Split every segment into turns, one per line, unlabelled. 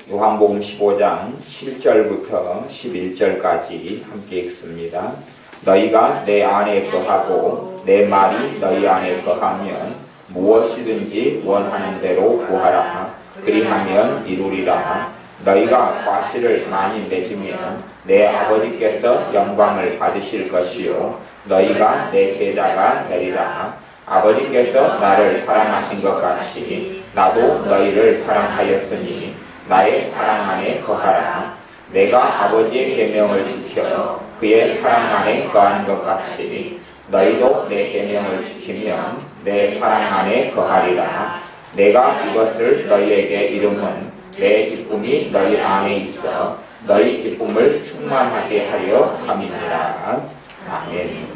요한복음 15장 7절부터 11절까지 함께 읽습니다. 너희가 내 안에 거하고 내 말이 너희 안에 거하면 무엇이든지 원하는 대로 구하라. 그리하면 이루리라. 너희가 과실을 많이 맺으면 내 아버지께서 영광을 받으실 것이요 너희가 내 제자가 되리라. 아버지께서 나를 사랑하신 것 같이 나도 너희를 사랑하였으니 나의 사랑 안에 거하라. 내가 아버지의 계명을 지켜 그의 사랑 안에 거하는 것 같이 너희도 내 계명을 지키면 내 사랑 안에 거하리라. 내가 이것을 너희에게 이름은 내 기쁨이 너희 안에 있어 너희 기쁨을 충만하게 하려 함이니라. 아멘.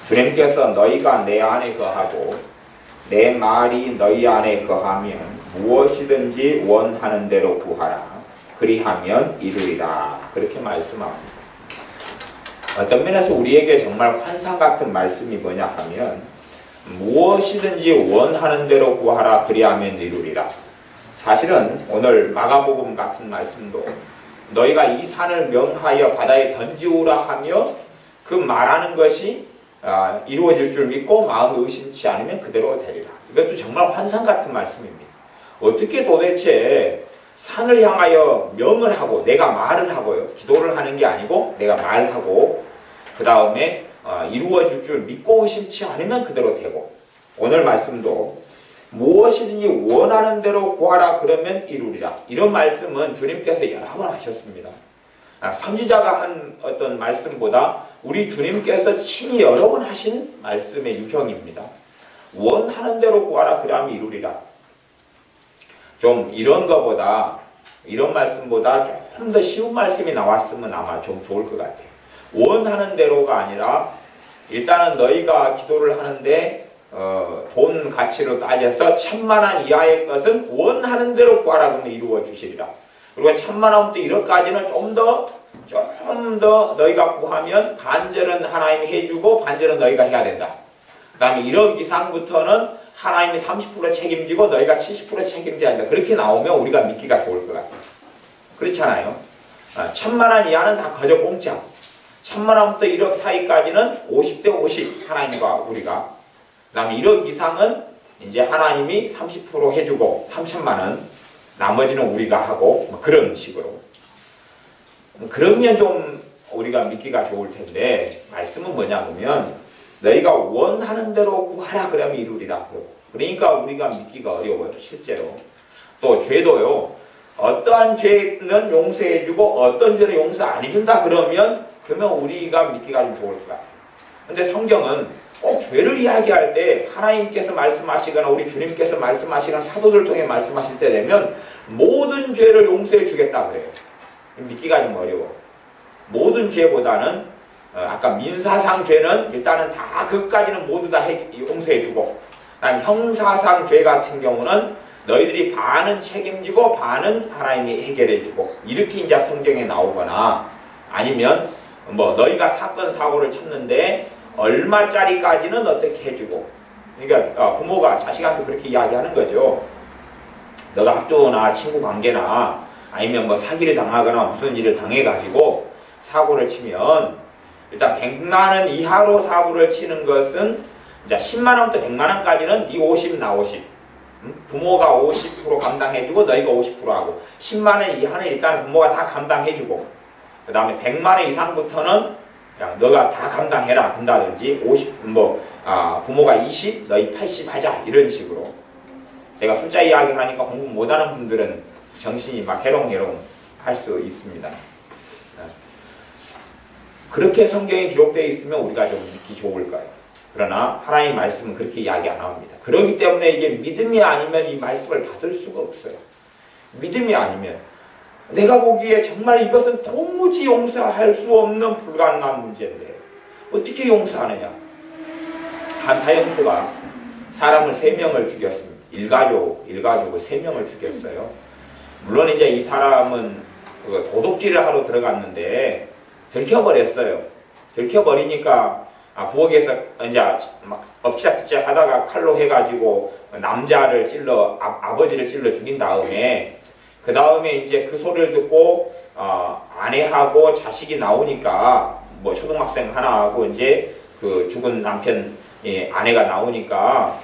주님께서 너희가 내 안에 거하고 내 말이 너희 안에 거하면 무엇이든지 원하는 대로 구하라. 그리하면 이루리라. 그렇게 말씀합니다. 어떤 면에서 우리에게 정말 환상 같은 말씀이 뭐냐 하면 무엇이든지 원하는 대로 구하라. 그리하면 이루리라. 사실은 오늘 마가복음 같은 말씀도 너희가 이 산을 명하여 바다에 던지오라 하며 그 말하는 것이 이루어질 줄 믿고 마음을 의심치 않으면 그대로 되리라. 이것도 정말 환상 같은 말씀입니다. 어떻게 도대체 산을 향하여 명을 하고 내가 말을 하고요. 기도를 하는 게 아니고 내가 말하고 그 다음에 이루어질 줄 믿고 의심치 않으면 그대로 되고 오늘 말씀도 무엇이든지 원하는 대로 구하라 그러면 이루리라. 이런 말씀은 주님께서 여러 번 하셨습니다. 선지자가 한 어떤 말씀보다 우리 주님께서 친히 여러 번 하신 말씀의 유형입니다. 원하는 대로 구하라 그러면 이루리라. 좀 이런 말씀보다 조금 더 쉬운 말씀이 나왔으면 아마 좀 좋을 것 같아요. 원하는 대로가 아니라 일단은 너희가 기도를 하는데 돈 가치로 따져서 1,000,000원 이하의 것은 원하는 대로 구하라 그러면 이루어 주시리라. 그리고 1,000,000원부터 1억까지는 좀 더 너희가 구하면 반절은 하나님이 해주고 반절은 너희가 해야 된다. 그 다음에 1억 이상부터는 하나님이 30% 책임지고 너희가 70% 책임져야 한다. 그렇게 나오면 우리가 믿기가 좋을 것 같아요. 그렇잖아요. 1,000,000원 이하는 다 거저 공짜. 1,000,000원부터 1억 사이까지는 50대 50 하나님과 우리가. 그 다음에 1억 이상은 이제 하나님이 30% 해주고 3,000,000원 나머지는 우리가 하고 뭐 그런 식으로. 그러면 좀 우리가 믿기가 좋을 텐데 말씀은 뭐냐면 너희가 원하는 대로 구하라 그러면 이루리라. 그러니까 우리가 믿기가 어려워요. 실제로. 또 죄도요. 어떠한 죄는 용서해주고 어떤 죄는 용서 안 해준다 그러면 우리가 믿기가 좀 좋을 것 같아요. 근데 성경은 꼭 죄를 이야기할 때 하나님께서 말씀하시거나 우리 주님께서 말씀하시거나 사도들 통해 말씀하실 때 되면 모든 죄를 용서해 주겠다 그래요. 믿기가 좀 어려워. 모든 죄보다는 아까 민사상 죄는 일단은 다 그것까지는 모두 다 용서해 주고 그다음 형사상 죄 같은 경우는 너희들이 반은 책임지고 반은 하나님이 해결해 주고 이렇게 이제 성경에 나오거나 아니면 뭐 너희가 사건 사고를 쳤는데 얼마짜리까지는 어떻게 해주고 그러니까 부모가 자식한테 그렇게 이야기하는 거죠. 너가 학교나 친구 관계나 아니면 뭐 사기를 당하거나 무슨 일을 당해가지고 사고를 치면 일단 100만원 이하로 사고를 치는 것은 이제 10만원부터 100만원까지는 네 50, 나 50. 부모가 50% 감당해주고 너희가 50% 하고 10만원 이하는 일단 부모가 다 감당해주고 그 다음에 100만원 이상부터는 그냥 너가 다 감당해라 한다든지 50, 부모가 20, 너희 80 하자 이런 식으로. 제가 숫자 이야기를 하니까 공부 못하는 분들은 정신이 막 해롱해롱 할 수 있습니다. 그렇게 성경에 기록되어 있으면 우리가 좀 믿기 좋을 거예요. 그러나 하나님의 말씀은 그렇게 이야기 안 합니다. 그렇기 때문에 이게 믿음이 아니면 이 말씀을 받을 수가 없어요. 믿음이 아니면 내가 보기에 정말 이것은 도무지 용서할 수 없는 불가능한 문제인데 어떻게 용서하느냐. 한 사형수가 사람을 3명을 죽였습니다. 일가족을 3명을 죽였어요. 물론 이제 이 사람은 도둑질을 하러 들어갔는데 들켜버렸어요. 들켜버리니까 부엌에서 이제 막 엎치락뒤치락 하다가 칼로 해가지고 남자를 찔러 아버지를 찔러 죽인 다음에 그 다음에 이제 그 소리를 듣고 아내하고 자식이 나오니까 뭐 초등학생 하나하고 이제 그 죽은 남편 아내가 나오니까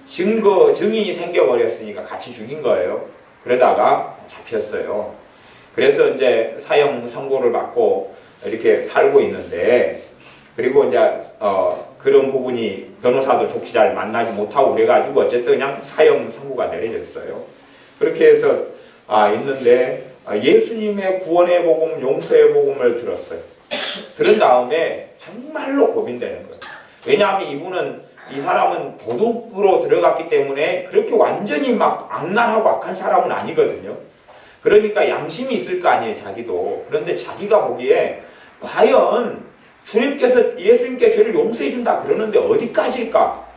증인이 생겨버렸으니까 같이 죽인 거예요. 그러다가 잡혔어요. 그래서 이제 사형 선고를 받고 이렇게 살고 있는데, 그리고 이제 그런 부분이 변호사도 좋게 잘 만나지 못하고 그래가지고 어쨌든 그냥 사형 선고가 내려졌어요. 그렇게 해서 있는데 예수님의 구원의 복음, 용서의 복음을 들었어요. 들은 다음에 정말로 고민되는 거예요. 왜냐하면 이 사람은 도둑으로 들어갔기 때문에 그렇게 완전히 막 악랄하고 악한 사람은 아니거든요. 그러니까 양심이 있을 거 아니에요, 자기도. 그런데 자기가 보기에 과연 예수님께 죄를 용서해 준다 그러는데 어디까지일까?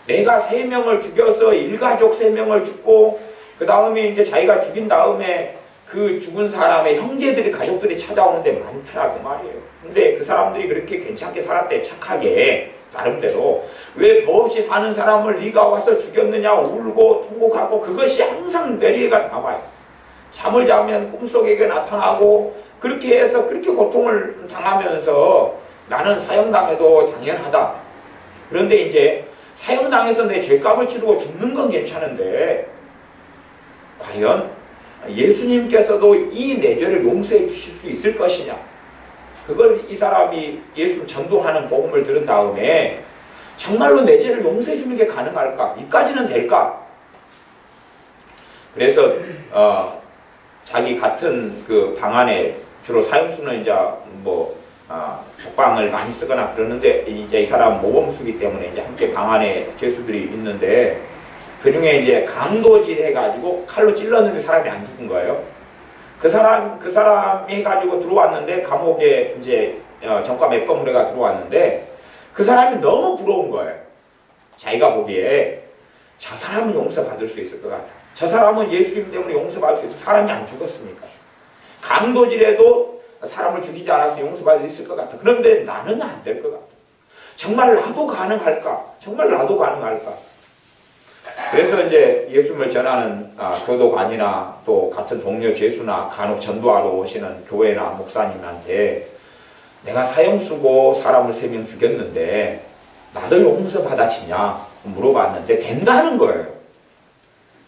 내가 3명을 죽여서 일가족 3명을 죽고 그 다음에 이제 자기가 죽인 다음에 그 죽은 사람의 형제들이, 가족들이 찾아오는데 많더라고 말이에요. 근데 그 사람들이 그렇게 괜찮게 살았대, 착하게 나름대로. 왜 더없이 사는 사람을 네가 와서 죽였느냐 울고 통곡하고, 그것이 항상 뇌리에가 남아요. 잠을 자면 꿈속에 나타나고 그렇게 해서 그렇게 고통을 당하면서 나는 사형당해도 당연하다. 그런데 이제 사형당해서 내 죄값을 치르고 죽는 건 괜찮은데 과연 예수님께서도 이 내 죄를 용서해 주실 수 있을 것이냐. 그걸 이 사람이 예수 전도하는 복음을 들은 다음에 정말로 내 죄를 용서해 주는 게 가능할까? 이까지는 될까? 그래서 자기 같은 그 방 안에 주로 사형수는 이제 독방을 많이 쓰거나 그러는데, 이제 이 사람 모범수기 때문에 이제 함께 방 안에 죄수들이 있는데, 그 중에 이제 강도질 해가지고 칼로 찔렀는데 사람이 안 죽은 거예요. 그 사람이 해가지고 들어왔는데, 감옥에 이제 전과 몇 번 무례가 들어왔는데, 그 사람이 너무 부러운 거예요. 자기가 보기에 저 사람은 용서받을 수 있을 것 같아. 저 사람은 예수님 때문에 용서받을 수 있어. 사람이 안 죽었으니까. 강도질해도 사람을 죽이지 않았으면 용서받을 수 있을 것 같아. 그런데 나는 안 될 것 같아. 정말 나도 가능할까? 정말 나도 가능할까? 그래서 이제 예수님을 전하는 교도관이나 또 같은 동료 죄수나 간혹 전도하러 오시는 교회나 목사님한테 내가 사형수고 사람을 3명 죽였는데 나도 용서받아지냐 물어봤는데 된다는 거예요.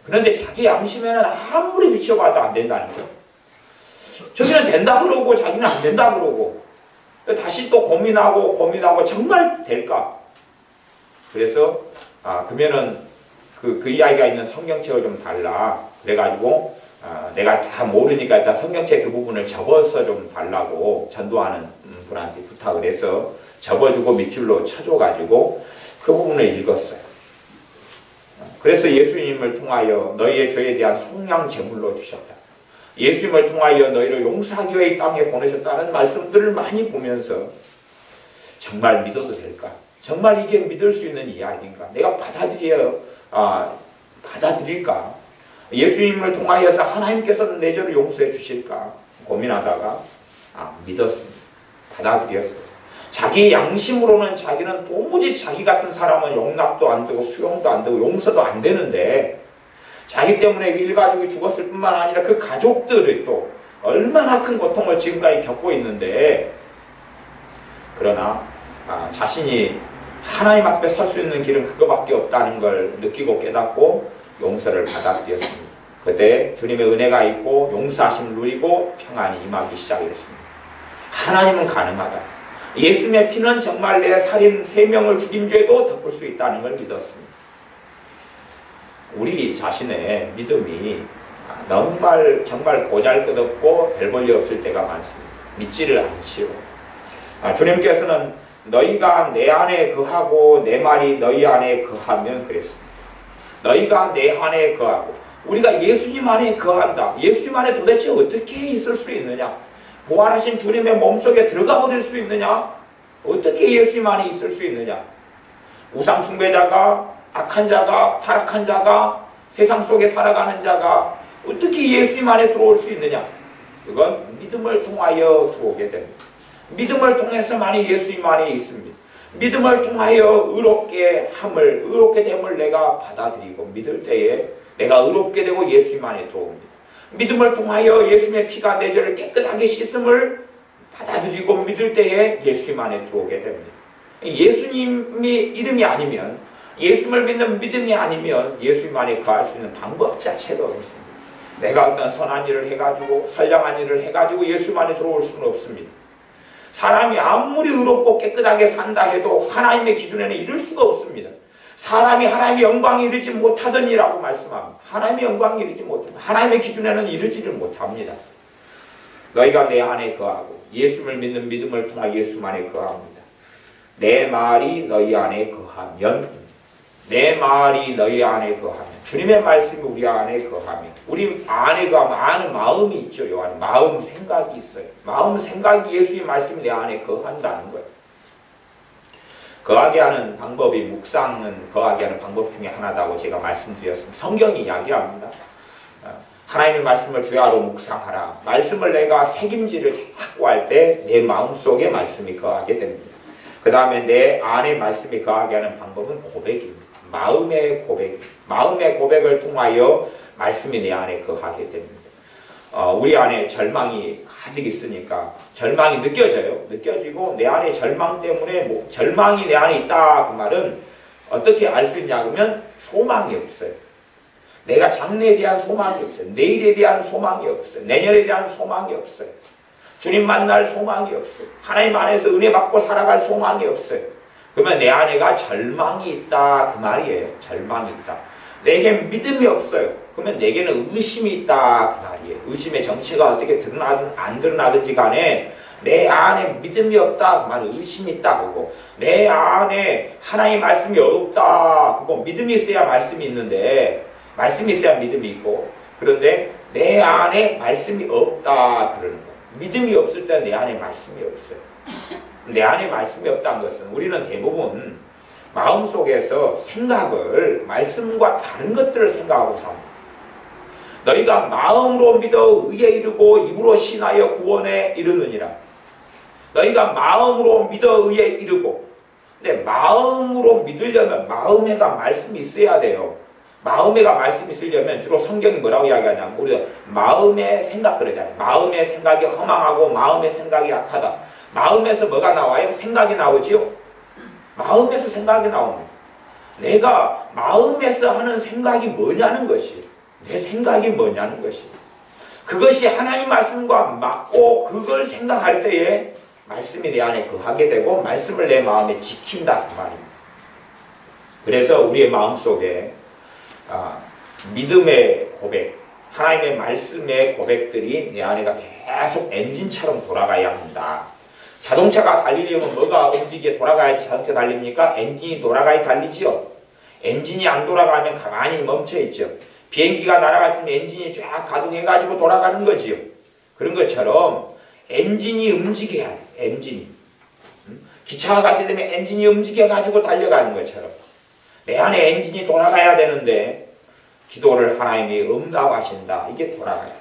그런데 자기 양심에는 아무리 비춰봐도 안 된다는 거예요. 저기는 된다 그러고 자기는 안 된다 그러고, 다시 또 고민하고 정말 될까? 그래서 그러면은 그 이야기가 있는 성경책을 좀 달라. 그래가지고 내가 다 모르니까 일단 성경책 그 부분을 접어서 좀 달라고 전도하는 분한테 부탁을 해서 접어주고 밑줄로 쳐줘가지고 그 부분을 읽었어요. 그래서 예수님을 통하여 너희의 죄에 대한 속량 제물로 주셨다. 예수님을 통하여 너희를 용서하기 위해 이 땅에 보내셨다는 말씀들을 많이 보면서 정말 믿어도 될까? 정말 이게 믿을 수 있는 이야기인가? 내가 받아들일까? 예수님을 통하여서 하나님께서는 내 죄를 용서해 주실까? 고민하다가 믿었습니다. 받아들였어요. 자기 양심으로는 자기는 도무지 자기 같은 사람은 용납도 안 되고 수용도 안 되고 용서도 안 되는데, 자기 때문에 일가족이 죽었을 뿐만 아니라 그 가족들이 또 얼마나 큰 고통을 지금까지 겪고 있는데, 그러나 자신이 하나님 앞에 설 수 있는 길은 그거밖에 없다는 걸 느끼고 깨닫고 용서를 받아들였습니다. 그때 주님의 은혜가 있고 용서하심을 누리고 평안이 임하기 시작했습니다. 하나님은 가능하다. 예수님의 피는 정말 내 살인 3명을 죽인 죄도 덮을 수 있다는 걸 믿었습니다. 우리 자신의 믿음이 정말 보잘것없고 별 볼일 없을 때가 많습니다. 믿지를 않지요. 주님께서는 너희가 내 안에 거하고 내 말이 너희 안에 거하면 그랬습니다. 너희가 내 안에 거하고, 우리가 예수님 안에 거한다. 예수님 안에 도대체 어떻게 있을 수 있느냐? 부활하신 주님의 몸속에 들어가 버릴 수 있느냐? 어떻게 예수님 안에 있을 수 있느냐? 우상 숭배자가, 악한 자가, 타락한 자가, 세상 속에 살아가는 자가 어떻게 예수님 안에 들어올 수 있느냐? 그건 믿음을 통하여 들어오게 됩니다. 믿음을 통해서만이 예수님 안에 있습니다. 믿음을 통하여 의롭게 됨을 내가 받아들이고 믿을 때에 내가 의롭게 되고 예수님 안에 들어옵니다. 믿음을 통하여 예수님의 피가 내 죄를 깨끗하게 씻음을 받아들이고 믿을 때에 예수님 안에 들어오게 됩니다. 예수님의 이름이 아니면, 예수님을 믿는 믿음이 아니면 예수님 안에 거할 수 있는 방법 자체가 없습니다. 내가 어떤 선한 일을 해가지고 선량한 일을 해가지고 예수님 안에 들어올 수는 없습니다. 사람이 아무리 의롭고 깨끗하게 산다 해도 하나님의 기준에는 이를 수가 없습니다. 사람이 하나님의 영광에 이르지 못하더니라고 말씀합니다. 하나님의 영광에 이르지 못합니다. 하나님의 기준에는 이르지를 못합니다. 너희가 내 안에 거하고 예수를 믿는 믿음을 통해 예수 안에 거합니다. 내 말이 너희 안에 거하면, 내 말이 너희 안에 거하면, 주님의 말씀이 우리 안에 거하면, 우리 안에 거하면, 아는 마음이 있죠. 요 안에 마음 생각이 있어요. 마음 생각이 예수의 말씀이 내 안에 거한다는 거예요. 거하게 하는 방법이, 묵상은 거하게 하는 방법 중에 하나다고 제가 말씀드렸습니다. 성경이 이야기합니다. 하나님의 말씀을 주야로 묵상하라. 말씀을 내가 책임지를 자꾸 할 때 내 마음속에 말씀이 거하게 됩니다. 그 다음에 내 안에 말씀이 거하게 하는 방법은 고백입니다. 마음의 고백. 마음의 고백을 통하여 말씀이 내 안에 거하게 됩니다. 우리 안에 절망이 가득 있으니까 절망이 느껴져요. 느껴지고 내 안에 절망 때문에 절망이 내 안에 있다 그 말은 어떻게 알 수 있냐 그러면 소망이 없어요. 내가 장래에 대한 소망이 없어요. 내일에 대한 소망이 없어요. 내년에 대한 소망이 없어요. 주님 만날 소망이 없어요. 하나님 안에서 은혜 받고 살아갈 소망이 없어요. 그러면 내 안에가 절망이 있다 그 말이에요. 절망이 있다. 내게 믿음이 없어요. 그러면 내게는 의심이 있다 그 말이에요. 의심의 정체가 어떻게 드러나든 안 드러나든지 간에 내 안에 믿음이 없다 그 말은 의심이 있다 그거. 내 안에 하나님의 말씀이 없다 그거. 믿음이 있어야 말씀이 있는데, 말씀이 있어야 믿음이 있고, 그런데 내 안에 말씀이 없다 그러는 거예요. 믿음이 없을 때 내 안에 말씀이 없어요. 내 안에 말씀이 없다는 것은 우리는 대부분 마음속에서 생각을 말씀과 다른 것들을 생각하고 삽니다. 너희가 마음으로 믿어 의에 이르고 입으로 신하여 구원에 이르느니라. 너희가 마음으로 믿어 의에 이르고. 근데 마음으로 믿으려면 마음에가 말씀이 있어야 돼요. 마음에가 말씀이 있으려면 주로 성경이 뭐라고 이야기하냐면 우리가 마음의 생각 그러잖아요. 마음의 생각이 허망하고 마음의 생각이 약하다. 마음에서 뭐가 나와요? 생각이 나오지요? 마음에서 생각이 나옵니다. 내가 마음에서 하는 생각이 뭐냐는 것이, 내 생각이 뭐냐는 것이, 그것이 하나님 말씀과 맞고 그걸 생각할 때에 말씀이 내 안에 거하게 되고 말씀을 내 마음에 지킨다 그 말입니다. 그래서 우리의 마음속에 믿음의 고백, 하나님의 말씀의 고백들이 내 안에가 계속 엔진처럼 돌아가야 합니다. 자동차가 달리려면 뭐가 움직이게 돌아가야지 자동차 달립니까? 엔진이 돌아가야 달리지요. 엔진이 안 돌아가면 가만히 멈춰있죠. 비행기가 날아갈 때는 엔진이 쫙 가동해가지고 돌아가는 거지요. 그런 것처럼 엔진이 움직여야 돼. 엔진이. 기차가 갈 때 되면 엔진이 움직여가지고 달려가는 것처럼 내 안에 엔진이 돌아가야 되는데 기도를 하나님이 응답하신다. 이게 돌아가야 돼.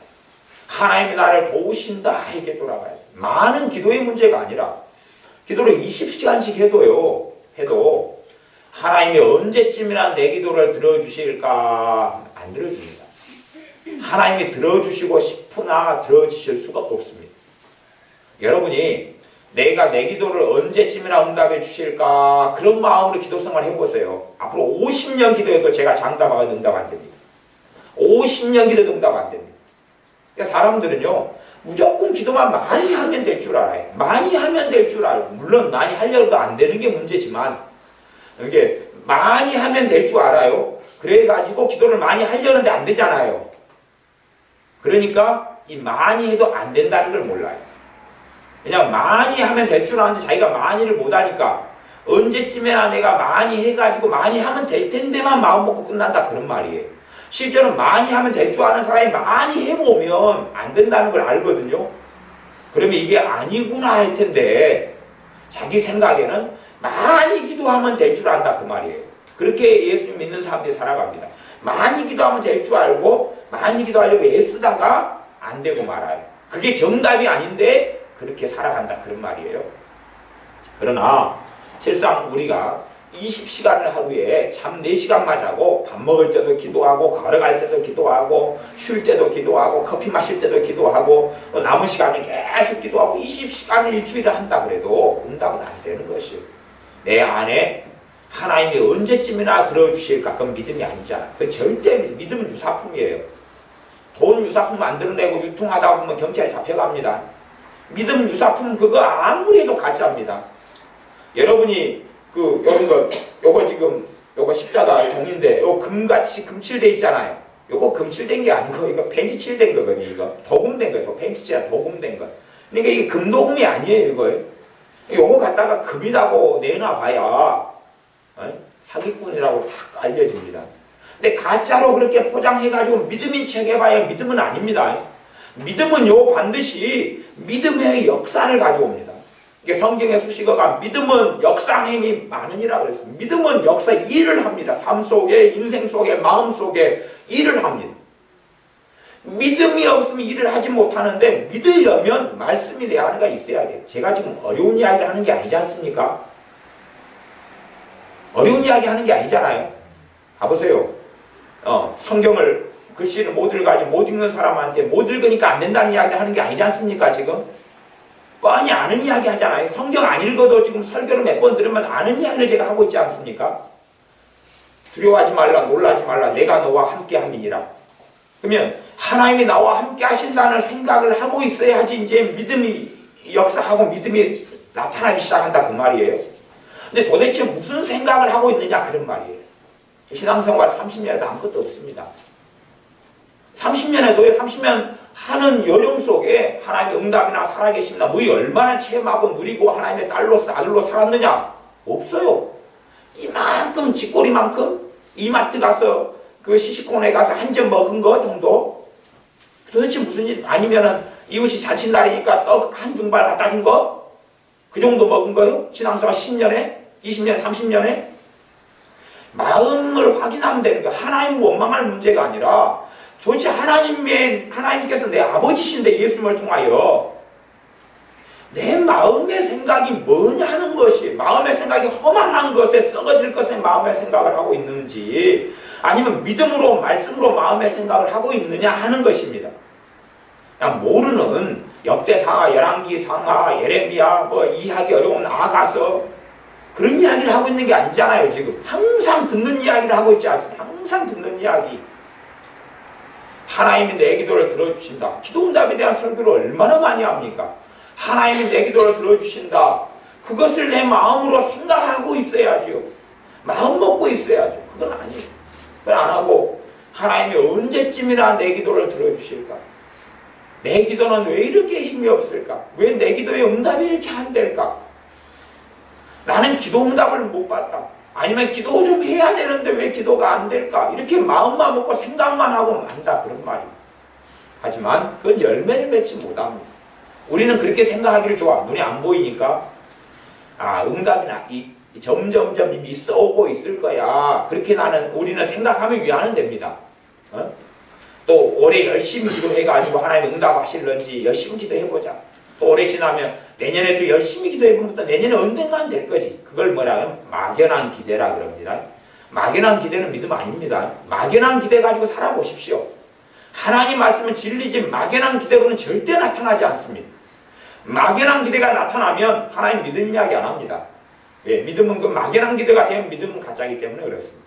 하나님이 나를 도우신다. 이게 돌아가야 돼. 많은 기도의 문제가 아니라 기도를 20시간씩 해도 하나님이 언제쯤이나 내 기도를 들어주실까? 안 들어줍니다. 하나님이 들어주시고 싶으나 들어주실 수가 없습니다. 여러분이 내가 내 기도를 언제쯤이나 응답해 주실까? 그런 마음으로 기도 생활 해보세요. 앞으로 50년 기도해도 제가 장담하고 응답 안 됩니다. 50년 기도도 응답 안 됩니다. 그러니까 사람들은요, 무조건 기도만 많이 하면 될 줄 알아요. 많이 하면 될 줄 알고, 물론 많이 하려고 안 되는 게 문제지만, 이게 많이 하면 될 줄 알아요. 그래가지고 기도를 많이 하려는데 안 되잖아요. 그러니까 이 많이 해도 안 된다는 걸 몰라요. 그냥 많이 하면 될 줄 아는데 자기가 많이를 못하니까 언제쯤에나 내가 많이 해가지고 많이 하면 될 텐데만 마음 먹고 끝난다 그런 말이에요. 실제로 많이 하면 될 줄 아는 사람이 많이 해보면 안 된다는 걸 알거든요. 그러면 이게 아니구나 할 텐데 자기 생각에는 많이 기도하면 될 줄 안다 그 말이에요. 그렇게 예수 믿는 사람들이 살아갑니다. 많이 기도하면 될 줄 알고 많이 기도하려고 애쓰다가 안 되고 말아요. 그게 정답이 아닌데 그렇게 살아간다 그런 말이에요. 그러나 실상 우리가 20시간을 하루에 잠 4시간만 자고 밥 먹을 때도 기도하고 걸어갈 때도 기도하고 쉴 때도 기도하고 커피 마실 때도 기도하고 또 남은 시간에 계속 기도하고 20시간을 일주일에 한다 그래도 응답은 안 되는 것이에요. 내 안에 하나님이 언제쯤이나 들어주실까? 그건 믿음이 아니잖아. 그건 절대 믿음은 유사품이에요. 돈 유사품 만들어내고 유통하다 보면 경찰에 잡혀갑니다. 믿음 유사품 그거 아무리 해도 가짜입니다. 여러분이 요거 지금 요거 십자가 종인데 요거 금같이 금칠돼 있잖아요. 요거 금칠된 게 아니고 이거 펜치칠된 거거든요. 이거 도금된 거예요. 펜치칠이야 도금된 거. 그러니까 이게 금도금이 아니에요. 이거 요거 갖다가 금이라고 내놔봐야 사기꾼이라고 딱 알려집니다. 근데 가짜로 그렇게 포장해가지고 믿음인 척 해봐야 믿음은 아닙니다. 믿음은요 반드시 믿음의 역사를 가져옵니다. 이게 성경의 수식어가 믿음은 역사 힘이 많으니라 그랬습니다. 믿음은 역사 일을 합니다. 삶 속에 인생 속에 마음 속에 일을 합니다. 믿음이 없으면 일을 하지 못하는데 믿으려면 말씀이 내 안에가 있어야 돼요. 제가 지금 어려운 이야기를 하는 게 아니지 않습니까? 어려운 이야기 하는 게 아니잖아요. 가보세요. 성경을 글씨를 못 읽어가지고 못 읽는 사람한테 못 읽으니까 안 된다는 이야기를 하는 게 아니지 않습니까? 지금 뻔히 아는 이야기 하잖아요. 성경 안 읽어도 지금 설교를 몇 번 들으면 아는 이야기를 제가 하고 있지 않습니까? 두려워하지 말라 놀라지 말라 내가 너와 함께 함이니라. 그러면 하나님이 나와 함께 하신다는 생각을 하고 있어야지 이제 믿음이 역사하고 믿음이 나타나기 시작한다 그 말이에요. 근데 도대체 무슨 생각을 하고 있느냐 그런 말이에요. 신앙생활 30년에도 아무것도 없습니다. 30년에도요 30년 하는 여정 속에 하나님의 응답이나 살아계심이나 뭐 얼마나 체험하고 누리고 하나님의 딸로서 아들로 살았느냐? 없어요. 이만큼 쥐꼬리만큼 이마트 가서 그 시식코너에 가서 한 점 먹은 거 정도? 도대체 무슨 일? 아니면은 이웃이 잔칫날이니까 떡 한 중발 갖다 준 거? 그 정도 먹은 거요? 신앙생활 10년에? 20년, 30년에? 마음을 확인하면 되는 거예요. 하나님 원망할 문제가 아니라 도대체 하나님께서 내 아버지신데 예수님을 통하여 내 마음의 생각이 뭐냐 하는 것이 마음의 생각이 험한 것에 썩어질 것에 마음의 생각을 하고 있는지 아니면 믿음으로 말씀으로 마음의 생각을 하고 있느냐 하는 것입니다. 그냥 모르는 역대상하, 열왕기상하, 예레미야, 뭐 이해하기 어려운 아가서 그런 이야기를 하고 있는 게 아니잖아요. 지금 항상 듣는 이야기를 하고 있지 않습니까? 항상 듣는 이야기. 하나님이 내 기도를 들어주신다. 기도응답에 대한 설교를 얼마나 많이 합니까? 하나님이 내 기도를 들어주신다. 그것을 내 마음으로 생각하고 있어야죠. 마음 먹고 있어야죠. 그건 아니에요. 그건 안 하고 하나님이 언제쯤이나 내 기도를 들어주실까? 내 기도는 왜 이렇게 힘이 없을까? 왜 내 기도에 응답이 이렇게 안 될까? 나는 기도 응답을 못 받다. 아니면 기도 좀 해야 되는데 왜 기도가 안 될까? 이렇게 마음만 먹고 생각만 하고 만다 그런 말입니다. 하지만 그건 열매를 맺지 못합니다. 우리는 그렇게 생각하기를 좋아. 눈에 안 보이니까 응답이나 점점점 이미 써오고 있을 거야. 그렇게 우리는 생각하면 위안은 됩니다. 또 올해 열심히 기도해가지고 하나님 응답하실런지 열심히 기도해보자. 또 올해 지나면 내년에 또 열심히 기도해보면 또 내년에 언젠가는 될 거지. 그걸 뭐라면 막연한 기대라 그럽니다. 막연한 기대는 믿음 아닙니다. 막연한 기대 가지고 살아보십시오. 하나님 말씀은 진리지 막연한 기대로는 절대 나타나지 않습니다. 막연한 기대가 나타나면 하나님 믿음 이야기 안 합니다. 왜? 믿음은 그 막연한 기대가 되면 믿음은 가짜이기 때문에 그렇습니다.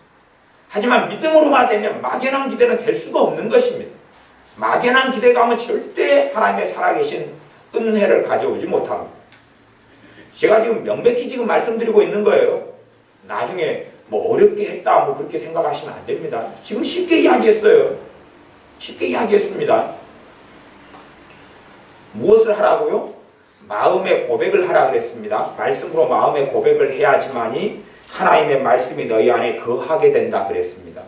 하지만 믿음으로만 되면 막연한 기대는 될 수가 없는 것입니다. 막연한 기대가 하면 절대 하나님의 살아계신 은혜를 가져오지 못합니다. 제가 지금 명백히 지금 말씀드리고 있는 거예요. 나중에 뭐 어렵게 했다 뭐 그렇게 생각하시면 안 됩니다. 지금 쉽게 이야기했어요. 쉽게 이야기했습니다. 무엇을 하라고요? 마음의 고백을 하라 그랬습니다. 말씀으로 마음의 고백을 해야지만이 하나님의 말씀이 너희 안에 거하게 된다 그랬습니다.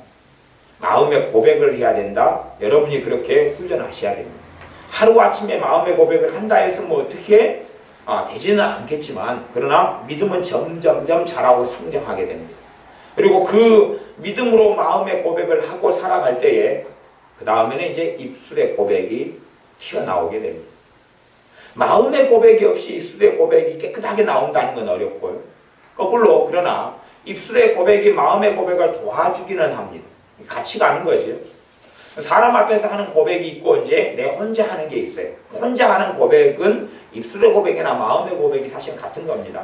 마음의 고백을 해야 된다. 여러분이 그렇게 훈련하셔야 됩니다. 하루아침에 마음의 고백을 한다 해서 뭐 어떻게 되지는 않겠지만 그러나 믿음은 점점점 자라고 성장하게 됩니다. 그리고 그 믿음으로 마음의 고백을 하고 살아갈 때에 그 다음에는 이제 입술의 고백이 튀어나오게 됩니다. 마음의 고백이 없이 입술의 고백이 깨끗하게 나온다는 건 어렵고요. 거꾸로 그러나 입술의 고백이 마음의 고백을 도와주기는 합니다. 같이 가는 거죠. 사람 앞에서 하는 고백이 있고 이제 내 혼자 하는 게 있어요. 혼자 하는 고백은 입술의 고백이나 마음의 고백이 사실 같은 겁니다.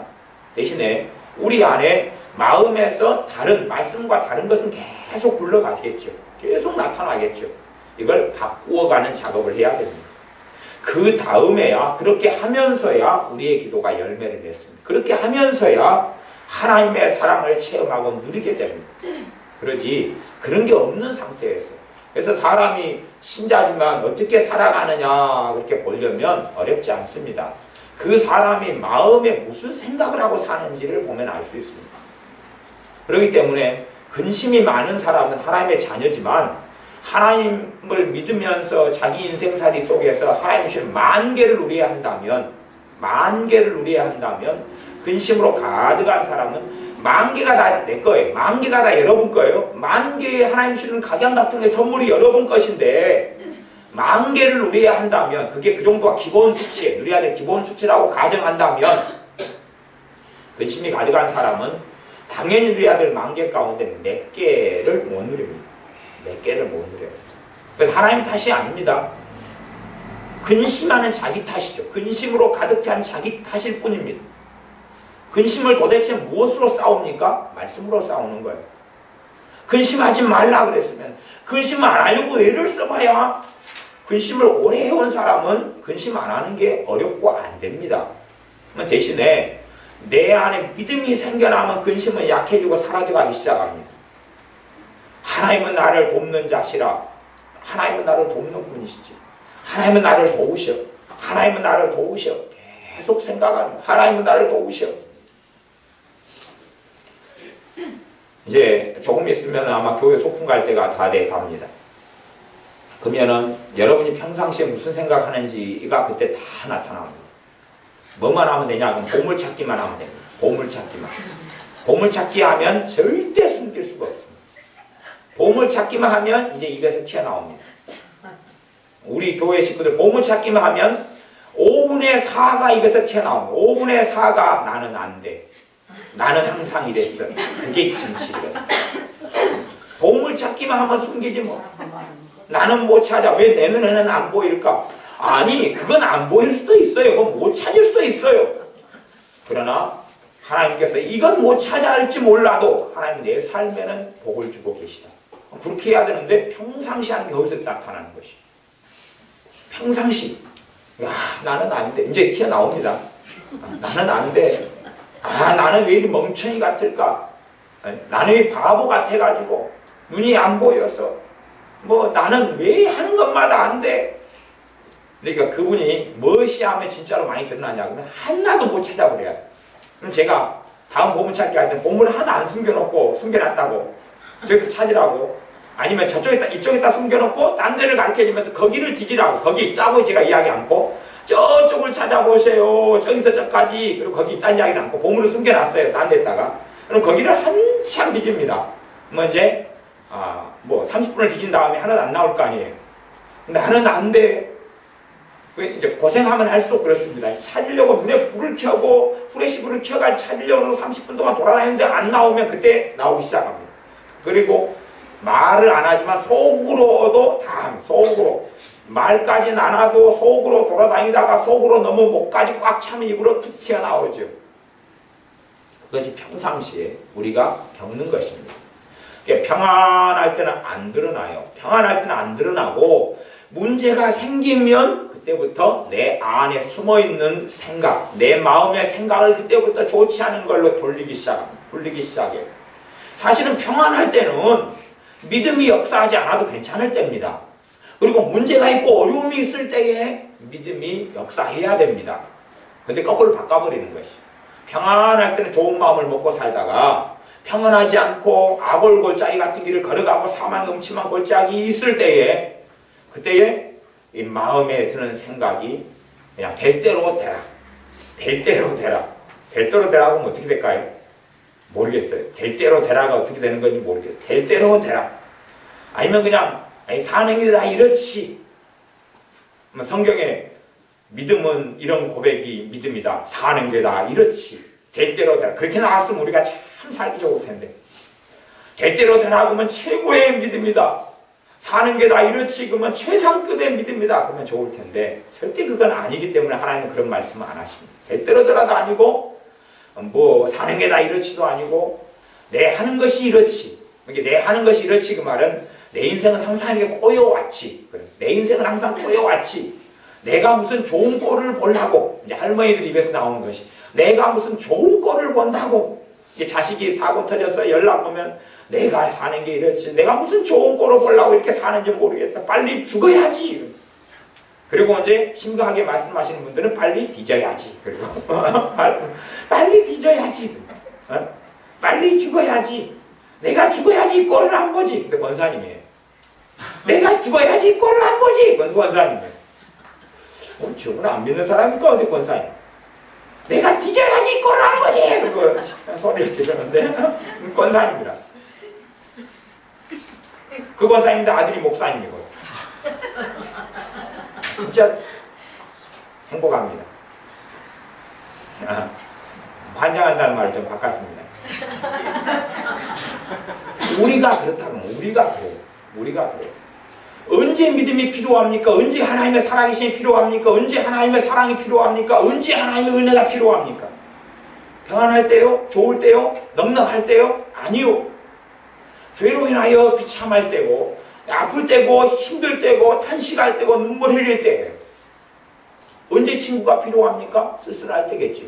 대신에 우리 안에 마음에서 다른 말씀과 다른 것은 계속 굴러가겠죠. 계속 나타나겠죠. 이걸 바꾸어가는 작업을 해야 됩니다. 그 다음에야 그렇게 하면서야 우리의 기도가 열매를 맺습니다. 그렇게 하면서야 하나님의 사랑을 체험하고 누리게 됩니다. 그러지 그런 게 없는 상태에서 그래서 사람이 신자지만 어떻게 살아가느냐 그렇게 보려면 어렵지 않습니다. 그 사람이 마음에 무슨 생각을 하고 사는지를 보면 알 수 있습니다. 그렇기 때문에 근심이 많은 사람은 하나님의 자녀지만 하나님을 믿으면서 자기 인생살이 속에서 하나님 주신 만개를 누려야 한다면 근심으로 가득한 사람은 만개가 다 내 거예요. 만개가 다 여러분 거예요. 만개의 하나님 주시는 각양각종의 선물이 여러분 것인데 만개를 누려야 한다면 그게 그 정도가 기본 수치, 누려야 될 기본 수치라고 가정한다면 근심이 가득한 사람은 당연히 누려야 될 만개 가운데 몇 개를 못 누립니다. 몇 개를 못 누려요. 그건 하나님 탓이 아닙니다. 근심하는 자기 탓이죠. 근심으로 가득 찬 자기 탓일 뿐입니다. 근심을 도대체 무엇으로 싸웁니까? 말씀으로 싸우는 거예요. 근심하지 말라 그랬으면 근심 안 하려고 애를 써봐야 근심을 오래 해온 사람은 근심 안 하는 게 어렵고 안 됩니다. 대신에 내 안에 믿음이 생겨나면 근심은 약해지고 사라져가기 시작합니다. 하나님은 나를 돕는 자시라. 하나님은 나를 돕는 분이시지. 하나님은 나를 도우셔. 하나님은 나를 도우셔. 계속 생각하는 하나님은 나를 도우셔. 이제 조금 있으면 아마 교회 소풍 갈 때가 다 돼 갑니다. 그러면은 여러분이 평상시에 무슨 생각하는지가 그때 다 나타납니다. 뭐만 하면 되냐? 그럼 보물찾기만 하면 됩니다. 보물찾기만. 보물찾기 하면 절대 숨길 수가 없습니다. 보물찾기만 하면 이제 입에서 튀어나옵니다. 우리 교회 식구들 보물찾기만 하면 5분의 4가 입에서 튀어나옵니다. 5분의 4가 나는 안 돼. 나는 항상 이랬어. 그게 진실이거든. 보물찾기만 하면 숨기지 뭐. 나는 못 찾아. 왜 내 눈에는 안 보일까? 아니 그건 안 보일 수도 있어요. 그건 못 찾을 수도 있어요. 그러나 하나님께서 이건 못 찾아 할지 몰라도 하나님 내 삶에는 복을 주고 계시다. 그렇게 해야 되는데 평상시 하는 게 어디서 나타나는 것이. 평상시. 야 나는 안 돼. 이제 튀어나옵니다. 나는 안 돼. 나는 왜 이리 멍청이 같을까? 나는 왜 바보 같아가지고 눈이 안 보여서 뭐 나는 왜 하는 것마다 안 돼? 그러니까 그분이 무엇이 하면 진짜로 많이 드러나냐 그러면 하나도 못 찾아버려요. 그럼 제가 다음 보물찾기 할 때 보물 하나 안 숨겨놓고 숨겨놨다고 저기서 찾으라고 아니면 저쪽에다 이쪽에다 숨겨놓고 딴 데를 가르쳐주면서 거기를 뒤지라고 거기 있다고 제가 이야기 않고 저쪽을 찾아보세요. 저기서 저까지 그리고 거기 있다는 이야기를 않고 보물을 숨겨놨어요. 딴 데다가 그럼 거기를 한참 뒤집니다. 뭐 이제 뭐 30분을 뒤진 다음에 하나도 안 나올 거 아니에요. 나는 안 돼. 이제 고생하면 할수록 그렇습니다. 찾으려고 눈에 불을 켜고 후레쉬불을 켜가 찾으려고 30분 동안 돌아다니는데 안 나오면 그때 나오기 시작합니다. 그리고 말을 안 하지만 속으로도 다 속으로 말까지는 안 하고 속으로 돌아다니다가 속으로 너무 목까지 꽉 차면 입으로 툭 튀어나오죠. 그것이 평상시에 우리가 겪는 것입니다. 평안할 때는 안 드러나요. 평안할 때는 안 드러나고 문제가 생기면 그때부터 내 안에 숨어있는 생각, 내 마음의 생각을 그때부터 좋지 않은 걸로 돌리기 시작해요. 사실은 평안할 때는 믿음이 역사하지 않아도 괜찮을 때입니다. 그리고 문제가 있고 어려움이 있을 때에 믿음이 역사해야 됩니다. 근데 거꾸로 바꿔버리는 것이. 평안할 때는 좋은 마음을 먹고 살다가 평안하지 않고 아골골짜기 같은 길을 걸어가고 사망 음침한 골짜기 있을 때에 그때에 이 마음에 드는 생각이 그냥 될 대로 되라. 될 대로 되라. 될 대로 되라고 하면 어떻게 될까요? 모르겠어요. 될 대로 되라가 어떻게 되는 건지 모르겠어요. 될 대로 되라. 아니면 그냥 사는 게 다 이렇지. 성경에 믿음은 이런 고백이 믿음이다. 사는 게 다 이렇지. 될 대로 되라. 그렇게 나왔으면 우리가 참 살기 좋을 텐데. 될 대로 되라 그러면 최고의 믿음이다. 사는 게 다 이렇지 그러면 최상급의 믿음이다. 그러면 좋을 텐데 절대 그건 아니기 때문에 하나님은 그런 말씀을 안 하십니다. 될 대로 되라도 아니고 뭐 사는 게 다 이렇지도 아니고 내 하는 것이 이렇지. 내 하는 것이 이렇지 그 말은 내 인생은 항상 이렇게 꼬여왔지. 내 인생은 항상 꼬여왔지. 내가 무슨 좋은 꼴을 보려고 이제 할머니들 입에서 나오는 것이 내가 무슨 좋은 꼴을 본다고 이제 자식이 사고 터져서 연락 오면 내가 사는 게 이렇지 내가 무슨 좋은 꼴을 보려고 이렇게 사는지 모르겠다. 빨리 죽어야지. 그리고 이제 심각하게 말씀하시는 분들은 빨리 뒤져야지. 그리고 빨리 뒤져야지. 빨리 죽어야지. 내가 죽어야지 이 꼴을 한 거지. 근데 권사님이에요. 내가 죽어야지 이 꼴을 한 거지. 권사님이에요. 저분 안 믿는 사람이니까 어디 권사님. 내가 뒤져야지 이 꼴을 한 거지. 그거 소리를 지르는데 권사님이라. 그 권사님인데 아들이 목사님이고. 진짜 행복합니다. 환장한다는 말을 좀 바꿨습니다. 우리가 그렇다면 우리가 그래요. 언제 믿음이 필요합니까? 언제 하나님의 살아계심이 필요합니까? 언제 하나님의 사랑이 필요합니까? 언제 하나님의 은혜가 필요합니까? 평안할 때요? 좋을 때요? 넉넉할 때요? 아니요. 죄로 인하여 비참할 때고 아플 때고 힘들 때고 탄식할 때고 눈물 흘릴 때예요. 언제 친구가 필요합니까? 쓸쓸할 때겠죠.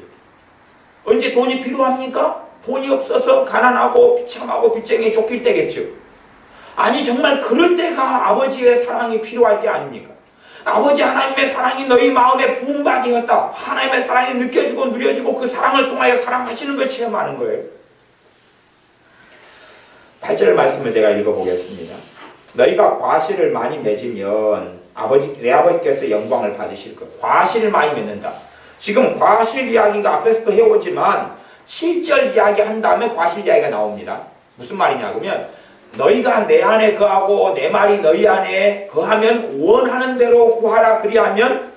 언제 돈이 필요합니까? 돈이 없어서 가난하고 비참하고 빚쟁이 쫓길 때겠죠. 아니 정말 그럴 때가 아버지의 사랑이 필요할 때 아닙니까? 아버지 하나님의 사랑이 너희 마음에 부음바 되었다. 하나님의 사랑이 느껴지고 누려지고 그 사랑을 통하여 사랑하시는 걸 체험하는 거예요. 8절 말씀을 제가 읽어보겠습니다. 너희가 과실을 많이 맺으면 내 아버지께서 영광을 받으실 것. 과실을 많이 맺는다. 지금 과실 이야기가 앞에서도 해오지만 7절 이야기한 다음에 과실 이야기가 나옵니다. 무슨 말이냐 그러면 너희가 내 안에 거하고 내 말이 너희 안에 거하면 원하는 대로 구하라 그리하면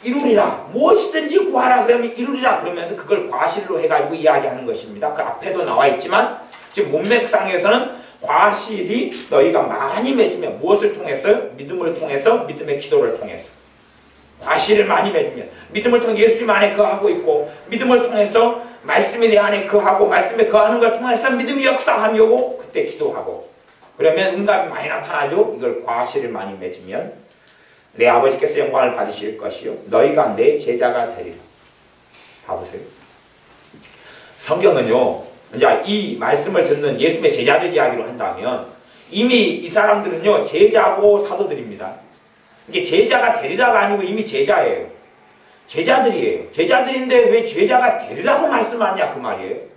이루리라. 무엇이든지 구하라 그러면 이루리라. 그러면서 그걸 과실로 해가지고 이야기하는 것입니다. 그 앞에도 나와 있지만 지금 문맥상에서는 과실이 너희가 많이 맺으면 무엇을 통해서? 믿음을 통해서 믿음의 기도를 통해서 과실을 많이 맺으면 믿음을 통해 예수님 안에 거하고 있고 믿음을 통해서 말씀이 내 안에 거하고 말씀에 거하는 걸 통해서 믿음이 역사하며 그때 기도하고 그러면 응답이 많이 나타나죠. 이걸 과실을 많이 맺으면 내 아버지께서 영광을 받으실 것이요 너희가 내 제자가 되리라. 봐보세요. 성경은요 이제 이 말씀을 듣는 예수님의 제자들 이야기로 한다면 이미 이 사람들은요 제자고 사도들입니다. 이게 제자가 되리라가 아니고 이미 제자예요. 제자들이에요. 제자들인데 왜 제자가 되리라고 말씀하냐 그 말이에요.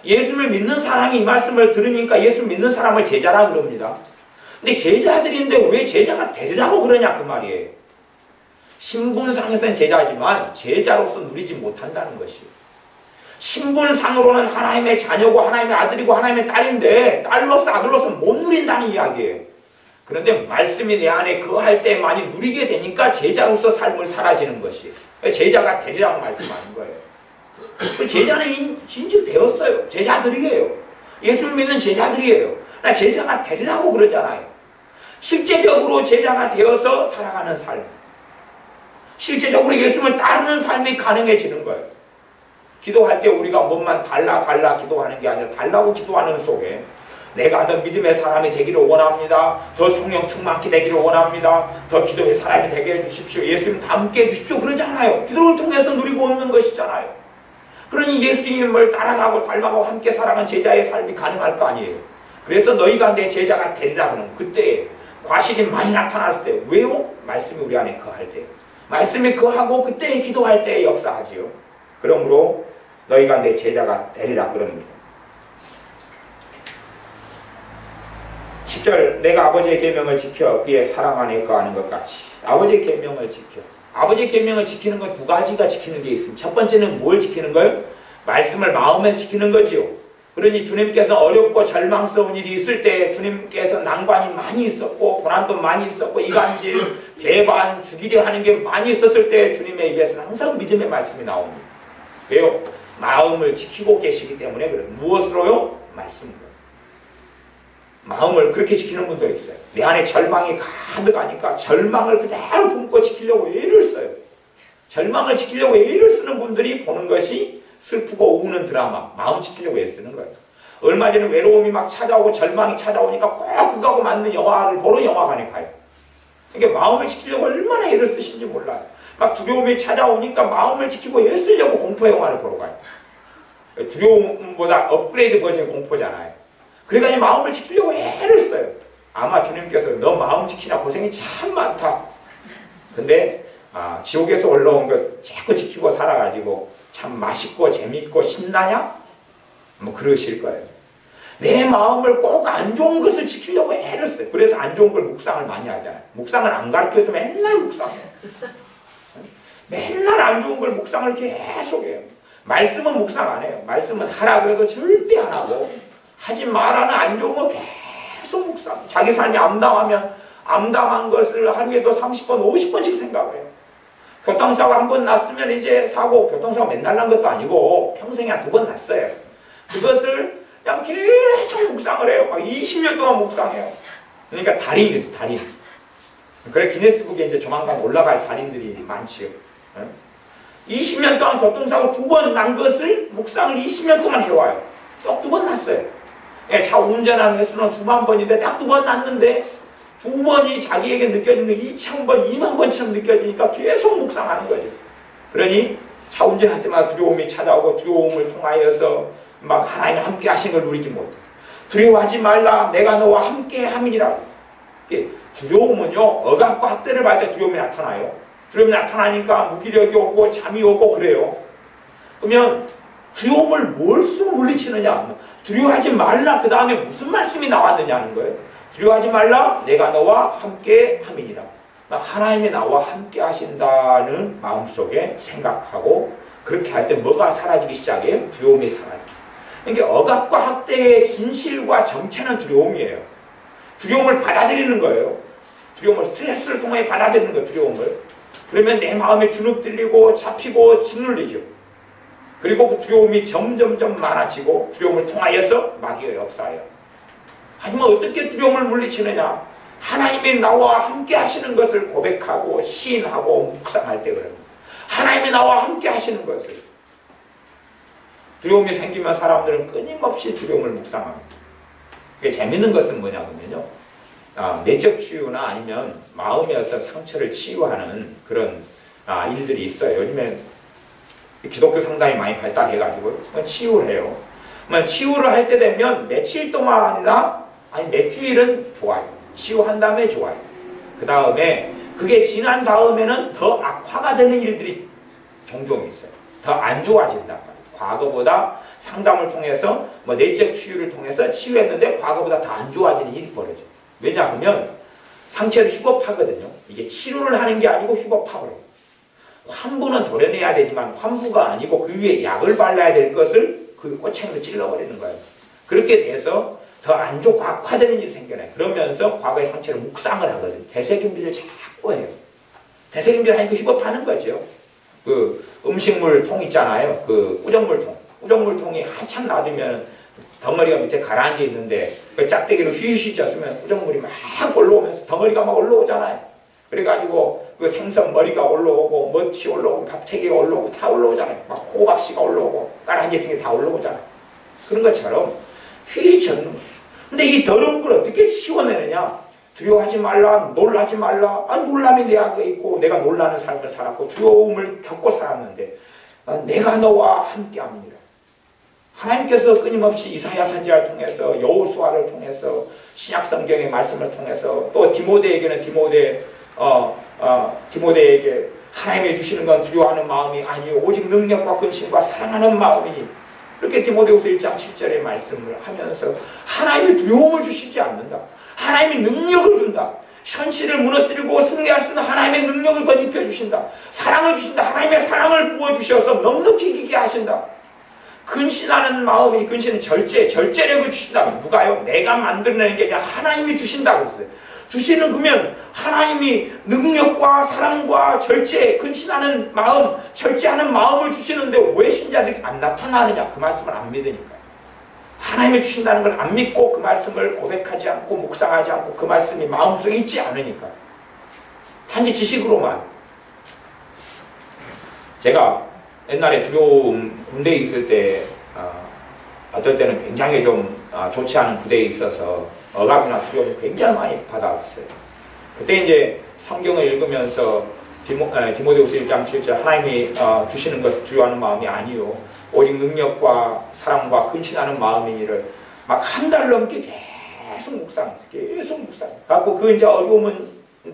예수를 믿는 사람이 이 말씀을 들으니까 예수를 믿는 사람을 제자라 그럽니다. 근데 제자들인데 왜 제자가 되리라고 그러냐 그 말이에요. 신분상에서는 제자지만 제자로서 누리지 못한다는 것이에요. 신분상으로는 하나님의 자녀고 하나님의 아들이고 하나님의 딸인데 딸로서 아들로서 못 누린다는 이야기예요. 그런데 말씀이 내 안에 거할 때 많이 누리게 되니까 제자로서 삶을 살아지는 것이에요. 제자가 되리라고 말씀하는 거예요. 제자는 진즉 되었어요. 제자들이에요. 예수를 믿는 제자들이에요. 나 제자가 되리라고 그러잖아요. 실제적으로 제자가 되어서 살아가는 삶. 실제적으로 예수님을 따르는 삶이 가능해지는 거예요. 기도할 때 우리가 몸만 달라 기도하는 게 아니라 달라고 기도하는 속에 내가 더 믿음의 사람이 되기를 원합니다. 더 성령 충만케 되기를 원합니다. 더 기도의 사람이 되게 해주십시오. 예수님 닮게 해주십시오. 그러잖아요. 기도를 통해서 누리고 없는 것이잖아요. 그러니 예수님을 따라가고 닮아가고 함께 살아가는 제자의 삶이 가능할 거 아니에요. 그래서 너희가 내 제자가 되리라 그러면 그때 과실이 많이 나타났을 때 왜요? 말씀이 우리 안에 거할 때 말씀이 거하고 그때 기도할 때 역사하지요. 그러므로 너희가 내 제자가 되리라 그럽니다. 10절 내가 아버지의 계명을 지켜 그의 사랑 안에 거하는 것 같이 아버지의 계명을 지켜 아버지의 계명을 지키는 건 두 가지가 지키는 게 있습니다. 첫 번째는 뭘 지키는 거예요? 말씀을 마음에 지키는 거지요. 그러니 주님께서 어렵고 절망스러운 일이 있을 때 주님께서 난관이 많이 있었고 고난도 많이 있었고 이간질, 배반, 죽이려 하는 게 많이 있었을 때 주님의 입에서는 항상 믿음의 말씀이 나옵니다. 왜요? 마음을 지키고 계시기 때문에 그래요. 무엇으로요? 말씀으로. 마음을 그렇게 지키는 분도 있어요. 내 안에 절망이 가득하니까 절망을 그대로 품고 지키려고 애를 써요. 절망을 지키려고 애를 쓰는 분들이 보는 것이 슬프고 우는 드라마, 마음 지키려고 애쓰는 거예요. 얼마 전에 외로움이 막 찾아오고 절망이 찾아오니까 꼭 그거하고 맞는 영화를 보러 영화관에 가요. 그러니까 마음을 지키려고 얼마나 애를 쓰신지 몰라요. 막 두려움이 찾아오니까 마음을 지키고 애쓰려고 공포 영화를 보러 가요. 두려움보다 업그레이드 버전의 공포잖아요. 그러니까 이 마음을 지키려고 애를 써요. 아마 주님께서 너 마음 지키나 고생이 참 많다. 근데 지옥에서 올라온 것 자꾸 지키고 살아가지고 참 맛있고 재밌고 신나냐? 뭐 그러실 거예요. 내 마음을 꼭 안 좋은 것을 지키려고 애를 써요. 그래서 안 좋은 걸 묵상을 많이 하잖아요. 묵상을 안 가르쳐도 맨날 묵상해요. 맨날 안 좋은 걸 묵상을 계속해요. 말씀은 묵상 안 해요. 말씀은 하라 그래도 절대 안 하고, 하지 말라는 안 좋은 거 계속 묵상. 자기 삶이 암담하면 암담한 것을 하루에도 30번, 50번씩 생각을 해요. 교통사고 한 번 났으면 이제 사고, 교통사고 맨날 난 것도 아니고 평생에 한 2번 났어요. 그것을 그냥 계속 묵상을 해요. 막 20년 동안 묵상해요. 그러니까 달인이에요, 달인. 그래 기네스북에 이제 조만간 올라갈 살인들이 많지요. 20년 동안 교통사고 2번 난 것을 묵상을 20년 동안 해와요. 딱 2번 났어요. 차 운전하는 횟수는 수만 번인데 딱 2번 났는데 2번이 자기에게 느껴지는 게 2,000번, 2만 번처럼 느껴지니까 계속 묵상하는 거죠. 그러니 차 운전할 때마다 두려움이 찾아오고 두려움을 통하여서 막 하나님 함께 하신 걸 누리지 못해. 두려워하지 말라, 내가 너와 함께 함이니라. 두려움은요, 억압과 학대를 받을 때 두려움이 나타나요. 두려움이 나타나니까 무기력이 오고 잠이 오고 그래요. 그러면 두려움을 뭘로 물리치느냐? 두려워하지 말라, 그 다음에 무슨 말씀이 나왔느냐는 거예요. 두려워하지 말라, 내가 너와 함께 함이니라. 하나님이 나와 함께 하신다는 마음속에 생각하고 그렇게 할 때 뭐가 사라지기 시작해요? 두려움이 사라져요. 그러니까 억압과 학대의 진실과 정체는 두려움이에요. 두려움을 받아들이는 거예요. 두려움을 스트레스를 통해 받아들이는 거예요. 두려움을. 그러면 내 마음에 주눅 들리고 잡히고 짓눌리죠. 그리고 그 두려움이 점점점 많아지고 두려움을 통하여서 마귀의 역사예요. 하지만 어떻게 두려움을 물리치느냐? 하나님이 나와 함께 하시는 것을 고백하고 시인하고 묵상할 때 그래요. 하나님이 나와 함께 하시는 것을. 두려움이 생기면 사람들은 끊임없이 두려움을 묵상합니다. 그게 재밌는 것은 뭐냐면요. 내적 치유나 아니면 마음의 어떤 상처를 치유하는 그런 일들이 있어요. 요즘에 기독교 상당히 많이 발달해가지고 치유를 해요. 치유를 할 때 되면 며칠 동안이나 아니 몇 주일은 좋아요. 치유한 다음에 좋아요. 그 다음에 그게 지난 다음에는 더 악화가 되는 일들이 종종 있어요. 더 안 좋아진다. 과거보다 상담을 통해서 내적 치유를 통해서 치유했는데 과거보다 더 안 좋아지는 일이 벌어져요. 왜냐하면 상처를 휘법하거든요. 이게 치료를 하는 게 아니고 휘법하고 해요. 환부는 도려내야 되지만 환부가 아니고 그 위에 약을 발라야 될 것을 그 꼬챙이로 찔러버리는 거예요. 그렇게 돼서 더 안 좋고 악화되는 일이 생겨나요. 그러면서 과거의 상처를 묵상을 하거든요. 되새김질을 자꾸 해요. 되새김질 하니까 휘법하는 거죠. 그 음식물 통 있잖아요. 그 우정물통. 우정물통이 한참 놔두면 덩어리가 밑에 가라앉아 있는데 그 짝대기로 휘휘 쪘으면 우정물이 막 올라오면서 덩어리가 막 올라오잖아요. 그래가지고 그 생선 머리가 올라오고 멋이 올라오고 밥태기가 올라오고 다 올라오잖아요. 막 호박씨가 올라오고 까란지 같은 게 다 올라오잖아요. 그런 것처럼 휘휘 젖는 거예요. 근데 이 더러운 걸 어떻게 치워내느냐? 두려워하지 말라, 놀라지 말라. 놀람이 내 안에 있고 내가 놀라는 삶을 살았고 두려움을 겪고 살았는데 내가 너와 함께합니다. 하나님께서 끊임없이 이사야 선지자를 통해서 여호수아를 통해서 신약 성경의 말씀을 통해서 또 디모데에게는 디모데에게 하나님이 주시는 건 두려워하는 마음이 아니요 오직 능력과 근심과 사랑하는 마음이니 이렇게 디모데후서 1장 7절의 말씀을 하면서 하나님이 두려움을 주시지 않는다. 하나님이 능력을 준다. 현실을 무너뜨리고 승리할 수 있는 하나님의 능력을 더 입혀주신다. 사랑을 주신다. 하나님의 사랑을 부어주셔서 넉넉히 이기게 하신다. 근신하는 마음이 근신은 절제력을 주신다. 누가요? 내가 만들어내는 게 아니라 하나님이 주신다고 했어요. 주시는 그러면 하나님이 능력과 사랑과 절제, 근신하는 마음, 절제하는 마음을 주시는데 왜 신자들이 안 나타나느냐? 그 말씀을 안 믿으니까. 하나님이 주신다는 걸 안 믿고 그 말씀을 고백하지 않고 묵상하지 않고 그 말씀이 마음속에 있지 않으니까. 단지 지식으로만. 제가 옛날에 두려움 군대에 있을 때 어떨 때는 굉장히 좀 좋지 않은 부대에 있어서 억압이나 두려움을 굉장히 많이 받아왔어요. 그때 이제 성경을 읽으면서 디모데후서 1장 7절 하나님이 주시는 것을 두려워하는 마음이 아니요 오직 능력과 사랑과 근신하는 마음이니를 막 한 달 넘게 계속 묵상했어요. 계속 묵상했어요. 그래서 그 이제 어려움은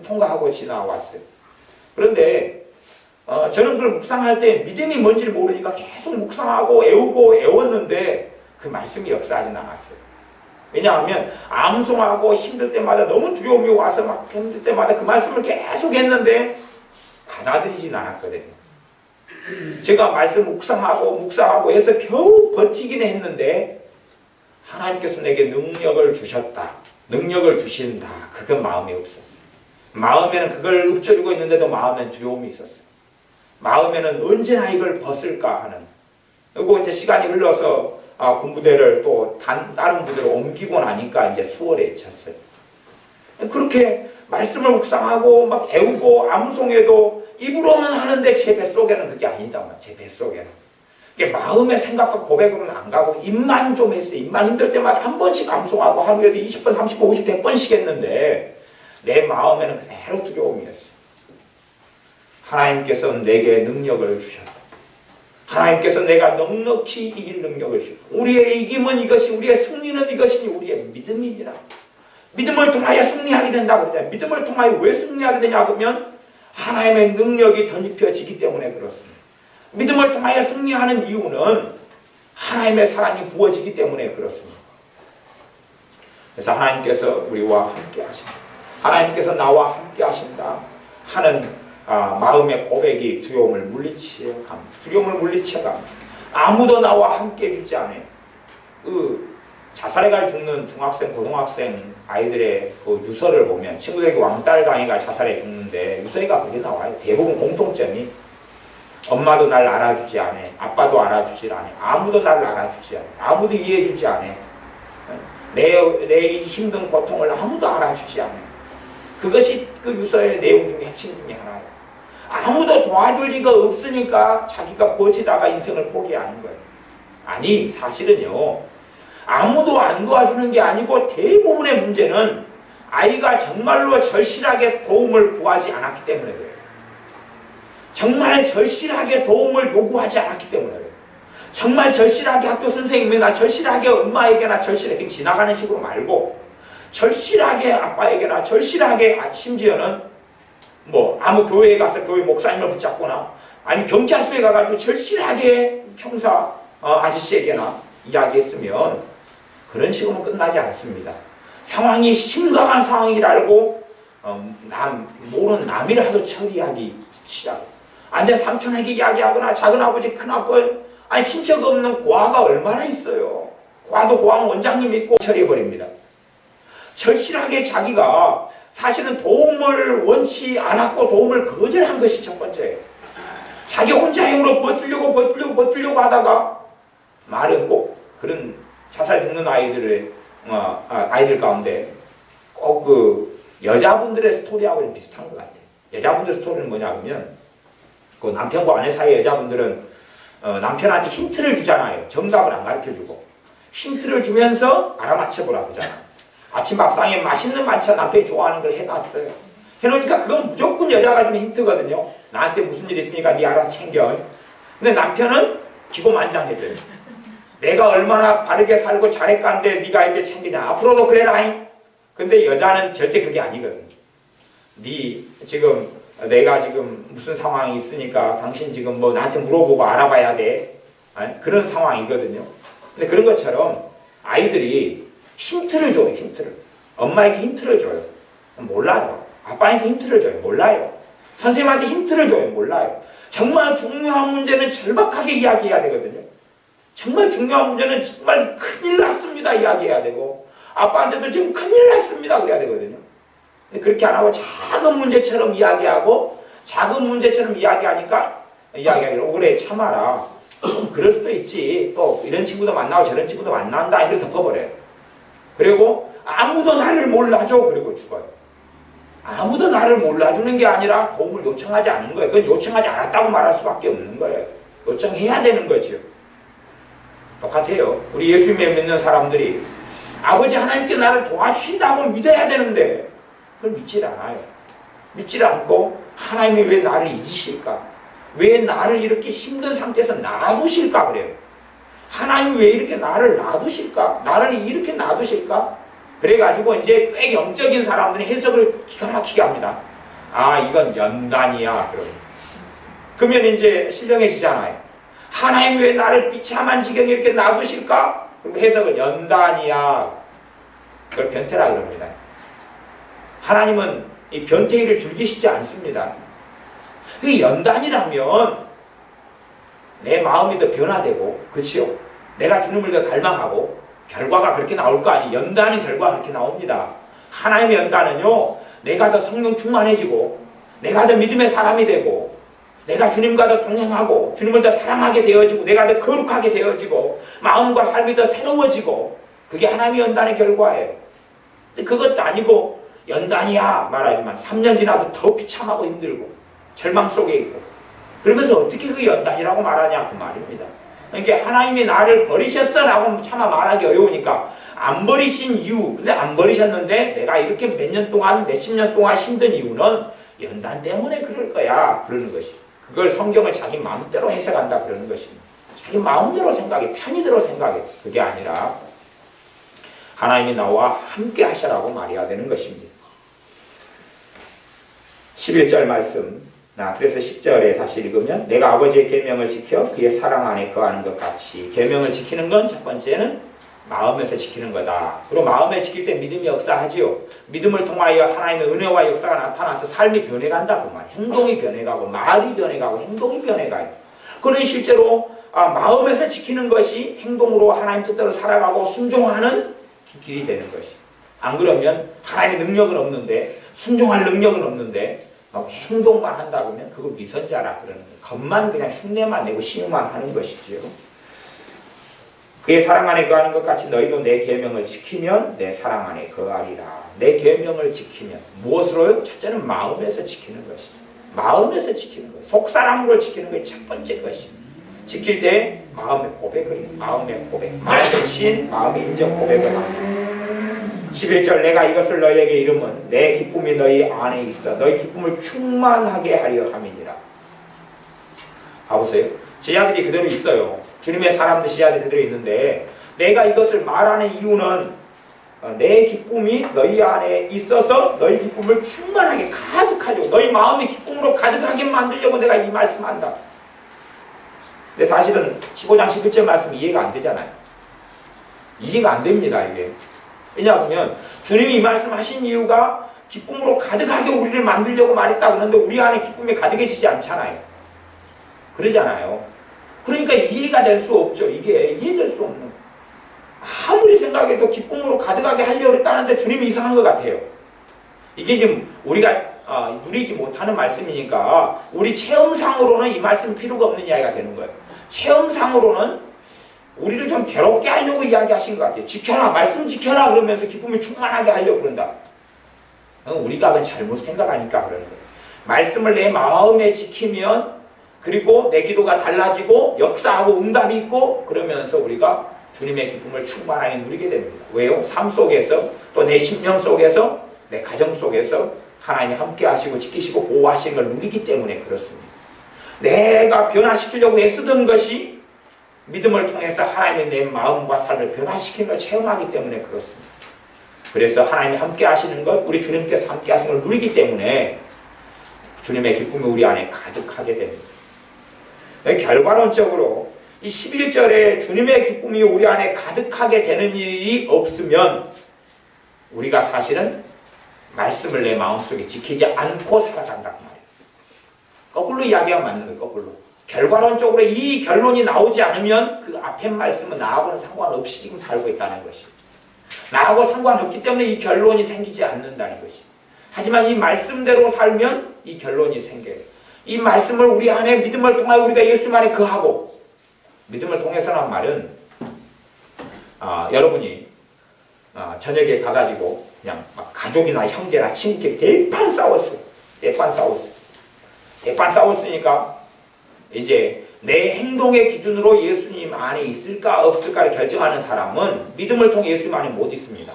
통과하고 지나왔어요. 그런데 저는 그걸 묵상할 때 믿음이 뭔지를 모르니까 계속 묵상하고 애웠는데 그 말씀이 역사하진 않았어요. 왜냐하면 암송하고 힘들 때마다 너무 두려움이 와서 막 힘들 때마다 그 말씀을 계속 했는데 받아들이진 않았거든요. 제가 말씀 묵상하고 해서 겨우 버티긴 했는데 하나님께서 내게 능력을 주셨다. 능력을 주신다. 그건 마음에 없었어요. 마음에는 그걸 읊조리고 있는데도 마음에는 두려움이 있었어요. 마음에는 언제나 이걸 벗을까 하는. 그리고 이제 시간이 흘러서 군부대를 또 다른 부대로 옮기고 나니까 이제 수월해졌어요. 그렇게 말씀을 묵상하고 막 애우고 암송해도 입으로는 하는데 제 뱃속에는 그게 아니다. 제 뱃속에는. 이게 마음의 생각과 고백으로는 안 가고 입만 좀 했어요. 입만 힘들 때마다 한 번씩 암송하고 하루에도 20번, 30번, 50, 100번씩 했는데 내 마음에는 그대로 두려움이었어요. 하나님께서는 내게 능력을 주셨다. 하나님께서 내가 넉넉히 이길 능력을 주셨다. 우리의 이김은 이것이, 우리의 승리는 이것이니 우리의 믿음이니라. 믿음을 통하여 승리하게 된다고 그러잖아요. 믿음을 통하여 왜 승리하게 되냐 그러면 하나님의 능력이 덧입혀지기 때문에 그렇습니다. 믿음을 통하여 승리하는 이유는 하나님의 사랑이 부어지기 때문에 그렇습니다. 그래서 하나님께서 우리와 함께 하신다. 하나님께서 나와 함께 하신다 하는 마음의 고백이 두려움을 물리치어 갑니다. 두려움을 물리치어 갑니다. 아무도 나와 함께 해주지 않아요. 자살해가 죽는 중학생, 고등학생 아이들의 그 유서를 보면 친구들에게 왕딸 강이가 자살해 죽는데 유서가 그게 나와요. 대부분 공통점이 엄마도 날 알아주지 않아. 아빠도 알아주지 않아. 아무도 날 알아주지 않아. 아무도 이해해주지 않아. 내 힘든 고통을 아무도 알아주지 않아. 그것이 그 유서의 내용 중에 핵심 중에 하나예요. 아무도 도와줄 리가 없으니까 자기가 버티다가 인생을 포기하는 거예요. 아니 사실은요. 아무도 안 도와주는 게 아니고 대부분의 문제는 아이가 정말로 절실하게 도움을 구하지 않았기 때문에 그래요. 정말 절실하게 도움을 요구하지 않았기 때문에 그래요. 정말 절실하게 학교 선생님이나 절실하게 엄마에게나 절실하게 지나가는 식으로 말고 절실하게 아빠에게나 절실하게 심지어는 아무 교회에 가서 교회 목사님을 붙잡거나 아니면 경찰서에 가가지고 절실하게 형사 아저씨에게나 이야기했으면 그런 식으로 끝나지 않습니다. 상황이 심각한 상황이라 알고 모르는 남이라도 처리하기 시작. 완전 삼촌에게 이야기하거나 작은아버지 큰아버지 아니 친척 없는 고아가 얼마나 있어요. 고아도 고아원 원장님 있고 처리해버립니다. 절실하게 자기가 사실은 도움을 원치 않았고 도움을 거절한 것이 첫 번째예요. 자기 혼자 힘으로 버티려고 하다가 말은 꼭 그런 자살 죽는 아이들 가운데 꼭 그 여자분들의 스토리하고는 비슷한 것 같아요. 여자분들 스토리는 뭐냐 하면 그 남편과 아내 사이 여자분들은 남편한테 힌트를 주잖아요. 정답을 안 가르쳐주고 힌트를 주면서 알아맞혀보라고 하잖아요. 아침 밥상에 맛있는 반찬 남편이 좋아하는 걸 해놨어요. 해놓으니까 그건 무조건 여자가 주는 힌트거든요. 나한테 무슨 일 있으니까 네 알아서 챙겨. 근데 남편은 기고만장해져요. 내가 얼마나 바르게 살고 잘했간데 네가 이렇게 챙기냐. 앞으로도 그래라잉. 근데 여자는 절대 그게 아니거든요. 내가 지금 무슨 상황이 있으니까 당신 지금 나한테 물어보고 알아봐야 돼. 그런 상황이거든요. 근데 그런 것처럼 아이들이 힌트를 줘요. 힌트를. 엄마에게 힌트를 줘요. 몰라요. 아빠한테 힌트를 줘요. 몰라요. 선생님한테 힌트를 줘요. 몰라요. 정말 중요한 문제는 절박하게 이야기해야 되거든요. 정말 중요한 문제는 정말 큰일 났습니다 이야기해야 되고 아빠한테도 지금 큰일 났습니다 그래야 되거든요. 그렇게 안 하고 작은 문제처럼 이야기하고 작은 문제처럼 이야기하기로 그래 참아라. 그럴 수도 있지. 또 이런 친구도 만나고 저런 친구도 만난다. 이렇게 덮어버려요. 그리고 아무도 나를 몰라줘. 그리고 죽어요. 아무도 나를 몰라주는 게 아니라 도움을 요청하지 않은 거예요. 그건 요청하지 않았다고 말할 수밖에 없는 거예요. 요청해야 되는 거죠. 똑같아요. 우리 예수 믿는 사람들이 아버지 하나님께 나를 도와주신다고 믿어야 되는데 그걸 믿질 않아요. 믿질 않고 하나님이 왜 나를 잊으실까? 왜 나를 이렇게 힘든 상태에서 놔두실까 그래요. 하나님이 왜 이렇게 나를 놔두실까? 나를 이렇게 놔두실까? 그래가지고 이제 꽤 영적인 사람들이 해석을 기가 막히게 합니다. 아, 이건 연단이야. 그러면 이제 신령해지잖아요. 하나님 왜 나를 비참한 지경에 이렇게 놔두실까? 그리고 해석을 연단이야. 그걸 변태라 그럽니다. 하나님은 이 변태기를 즐기시지 않습니다. 그 연단이라면 내 마음이 더 변화되고, 그렇지요? 내가 주님을 더 닮아가고 결과가 그렇게 나올 거 아니에요. 연단은 결과가 그렇게 나옵니다. 하나님의 연단은요, 내가 더 성령 충만해지고 내가 더 믿음의 사람이 되고 내가 주님과 더 동행하고 주님을 더 사랑하게 되어지고 내가 더 거룩하게 되어지고 마음과 삶이 더 새로워지고 그게 하나님의 연단의 결과예요. 근데 그것도 아니고 연단이야 말하지만 3년 지나도 더 비참하고 힘들고 절망 속에 있고 그러면서 어떻게 그 연단이라고 말하냐 그 말입니다. 그러니까 하나님이 나를 버리셨어 라고 차마 말하기 어려우니까 안 버리신 이유, 근데 안 버리셨는데 내가 이렇게 몇 년 동안 몇십 년 동안 힘든 이유는 연단 때문에 그럴 거야 그러는 것이. 그걸 성경을 자기 마음대로 해석한다 그러는 것입니다. 자기 마음대로 생각해, 편의대로 생각해. 그게 아니라 하나님이 나와 함께 하시라고 말해야 되는 것입니다. 11절 말씀. 그래서 10절에 다시 읽으면 내가 아버지의 계명을 지켜 그의 사랑 안에 거하는 것 같이. 계명을 지키는 건 첫 번째는 마음에서 지키는 거다. 그리고 마음에 지킬 때 믿음이 역사하지요. 믿음을 통하여 하나님의 은혜와 역사가 나타나서 삶이 변해간다 그 말이에요. 행동이 변해가고 말이 변해가고 행동이 변해가요. 그는 실제로 마음에서 지키는 것이 행동으로 하나님 뜻대로 살아가고 순종하는 길이 되는 것이. 안 그러면 하나님의 능력은 없는데 순종할 능력은 없는데 행동만 한다 그러면 그거 미선자라 그러는 거예요. 겉만 그냥 흉내만 내고 시험만 하는 것이지요. 그의 사랑 안에 거하는 것 같이 너희도 내 계명을 지키면 내 사랑 안에 거하리라. 내 계명을 지키면 무엇으로요? 첫째는 마음에서 지키는 것이죠. 마음에서 지키는 것. 속사람으로 지키는 것이 첫 번째 것이죠. 지킬 때 마음의 고백을 해요. 마음의 고백. 마음의 신, 마음의 인정 고백을 합니다. 11절 내가 이것을 너희에게 이름은 내 기쁨이 너희 안에 있어 너희 기쁨을 충만하게 하려 함이니라. 봐보세요. 제자들이 그대로 있어요. 주님의 사람들 제자들이 그대로 있는데 내가 이것을 말하는 이유는 내 기쁨이 너희 안에 있어서 너희 기쁨을 충만하게 가득하려고 너희 마음이 기쁨으로 가득하게 만들려고 내가 이 말씀한다. 근데 사실은 15장 11절 말씀 이해가 안 되잖아요. 이해가 안 됩니다. 이게. 왜냐하면 주님이 이 말씀하신 이유가 기쁨으로 가득하게 우리를 만들려고 말했다 그러는데 우리 안에 기쁨이 가득해지지 않잖아요. 그러잖아요. 그러니까 이해가 될 수 없죠. 이게 이해될 수 없는. 아무리 생각해도 기쁨으로 가득하게 하려고 했다는데 주님이 이상한 것 같아요. 이게 지금 우리가 누리지 못하는 말씀이니까 우리 체험상으로는 이 말씀 필요가 없는 이야기가 되는 거예요. 체험상으로는 우리를 좀 괴롭게 하려고 이야기하신 것 같아요. 지켜라, 말씀 지켜라 그러면서 기쁨이 충만하게 하려고 그런다. 우리가 그건 잘못 생각하니까 그러는 거예요. 말씀을 내 마음에 지키면 그리고 내 기도가 달라지고 역사하고 응답이 있고 그러면서 우리가 주님의 기쁨을 충만하게 누리게 됩니다. 왜요? 삶 속에서 또 내 심령 속에서 내 가정 속에서 하나님이 함께 하시고 지키시고 보호하시는 걸 누리기 때문에 그렇습니다. 내가 변화시키려고 애쓰던 것이 믿음을 통해서 하나님의 내 마음과 삶을 변화시키는 걸 체험하기 때문에 그렇습니다. 그래서 하나님이 함께 하시는 것, 우리 주님께서 함께 하시는 걸 누리기 때문에 주님의 기쁨이 우리 안에 가득하게 됩니다. 결과론적으로 이 11절에 주님의 기쁨이 우리 안에 가득하게 되는 일이 없으면 우리가 사실은 말씀을 내 마음속에 지키지 않고 살아간단 말이에요. 거꾸로 이야기하면 맞는 거예요. 거꾸로. 결과론적으로 이 결론이 나오지 않으면 그 앞에 말씀은 나하고는 상관없이 지금 살고 있다는 것입니다. 나하고 상관없기 때문에 이 결론이 생기지 않는다는 것입니다. 하지만 이 말씀대로 살면 이 결론이 생겨요. 이 말씀을 우리 안에 믿음을 통하여 우리가 예수 안에 거하고, 믿음을 통해서란 말은 여러분이 저녁에 가가지고 그냥 막 가족이나 형제나 친구끼리 대판 싸웠어요. 대판 싸웠으니까 이제 내 행동의 기준으로 예수님 안에 있을까 없을까를 결정하는 사람은 믿음을 통해 예수님 안에 못 있습니다.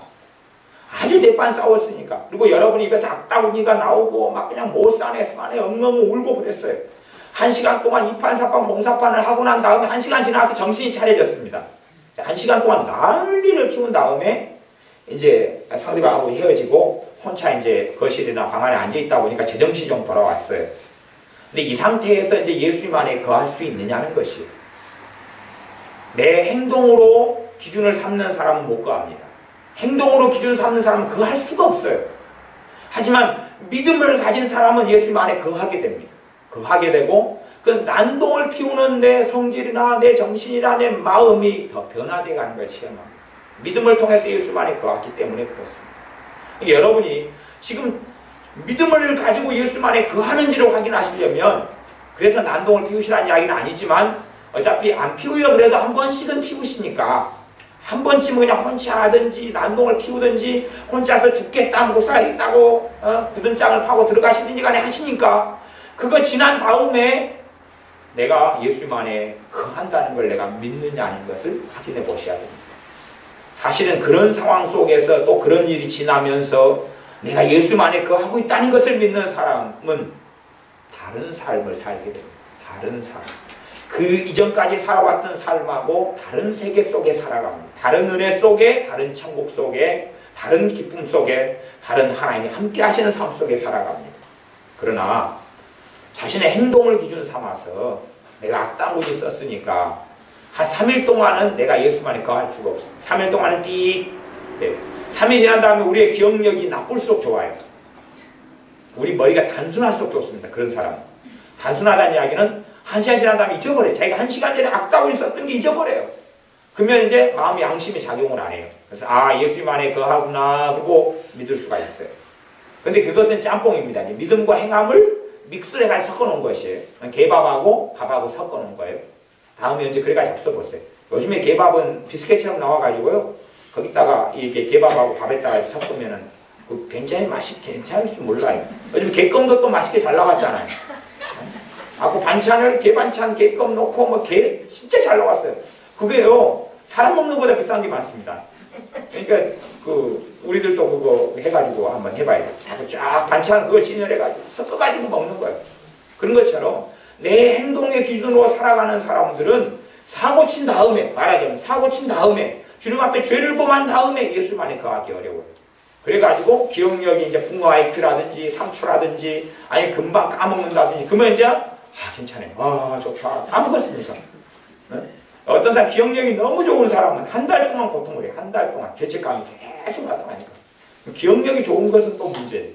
아주 대판 싸웠으니까. 그리고 여러분 입에서 악다구니가 나오고 막 그냥 못 사네 사네 엉엉 울고 그랬어요. 1시간 동안 2판 4판 공사판을 하고 난 다음에 1시간 지나서 정신이 차려졌습니다. 1시간 동안 난리를 피운 다음에 이제 상대방하고 헤어지고 혼자 이제 거실이나 방 안에 앉아 있다 보니까 제정신이 좀 돌아왔어요. 근데 이 상태에서 이제 예수님 안에 거할 수 있느냐는 것이, 내 행동으로 기준을 삼는 사람은 못 거합니다. 행동으로 기준을 삼는 사람은 거할 수가 없어요. 하지만 믿음을 가진 사람은 예수님 안에 거하게 됩니다. 거하게 되고 그 난동을 피우는 내 성질이나 내 정신이나 내 마음이 더 변화되어 가는 걸 체험합니다. 믿음을 통해서 예수님 안에 거했기 때문에 그렇습니다. 여러분이 지금 믿음을 가지고 예수님 안에 거하는지를 확인하시려면, 그래서 난동을 피우시라는 이야기는 아니지만 어차피 안 피우려 그래도 한 번씩은 피우시니까 한 번쯤은 그냥 혼자 하든지 난동을 피우든지 혼자서 죽겠다 못살겠다고 굳은 짱을 파고 들어가시든지 간에 하시니까 그거 지난 다음에 내가 예수님 안에 거한다는 걸 내가 믿느냐 하는 것을 확인해 보셔야 됩니다. 사실은 그런 상황 속에서 또 그런 일이 지나면서 내가 예수님 안에 거하고 있다는 것을 믿는 사람은 다른 삶을 살게 됩니다. 다른 삶. 그 이전까지 살아왔던 삶하고 다른 세계 속에 살아갑니다. 다른 은혜 속에, 다른 천국 속에, 다른 기쁨 속에, 다른 하나님이 함께 하시는 삶 속에 살아갑니다. 그러나 자신의 행동을 기준 삼아서 내가 악당무지 썼으니까 한 3일 동안은 내가 예수 안에 거할 수가 없어요. 3일 동안은 띡. 네. 3일 지난 다음에 우리의 기억력이 나쁠수록 좋아요. 우리 머리가 단순할수록 좋습니다. 그런 사람은. 단순하다는 이야기는 1시간 지난 다음에 잊어버려요. 자기가 1시간 전에 악다구니 썼던 게 잊어버려요. 그러면 이제 마음의 양심이 작용을 안 해요. 그래서 예수님 안에 거하구나 그러고 믿을 수가 있어요. 근데 그것은 짬뽕입니다. 믿음과 행함을 믹스를 해서 섞어놓은 것이에요. 개밥하고 밥하고 섞어놓은 거예요. 다음에 이제 그래가 잡숴보세요. 요즘에 개밥은 비스켓처럼 나와가지고요. 거기다가 이렇게 개밥하고 밥에다가 섞으면은 굉장히 맛이 괜찮을지 몰라요. 요즘 개껌도 또 맛있게 잘 나왔잖아요. 그 반찬을 개반찬, 개껌 넣고 뭐 개 진짜 잘 나왔어요. 그게요 사람 먹는 것보다 비싼 게 많습니다. 그러니까 우리들도 그거 해가지고 한번 해봐야 돼요. 쫙 반찬 그거 진열해가지고 섞어가지고 먹는 거예요. 그런 것처럼 내 행동의 기준으로 살아가는 사람들은 사고 친 다음에, 말하자면 사고 친 다음에 주님 앞에 죄를 범한 다음에 예수님 안에 거하기 어려워요. 그래가지고 기억력이 이제 풍화 IQ라든지 상처라든지 아니 금방 까먹는다든지 그러면 이제 괜찮아요. 좋다. 다 먹었으니까. 네? 어떤 사람 기억력이 너무 좋은 사람은 한 달 동안 고통을 해요. 한 달 동안 죄책감이 계속 나타나니까. 기억력이 좋은 것은 또 문제예요.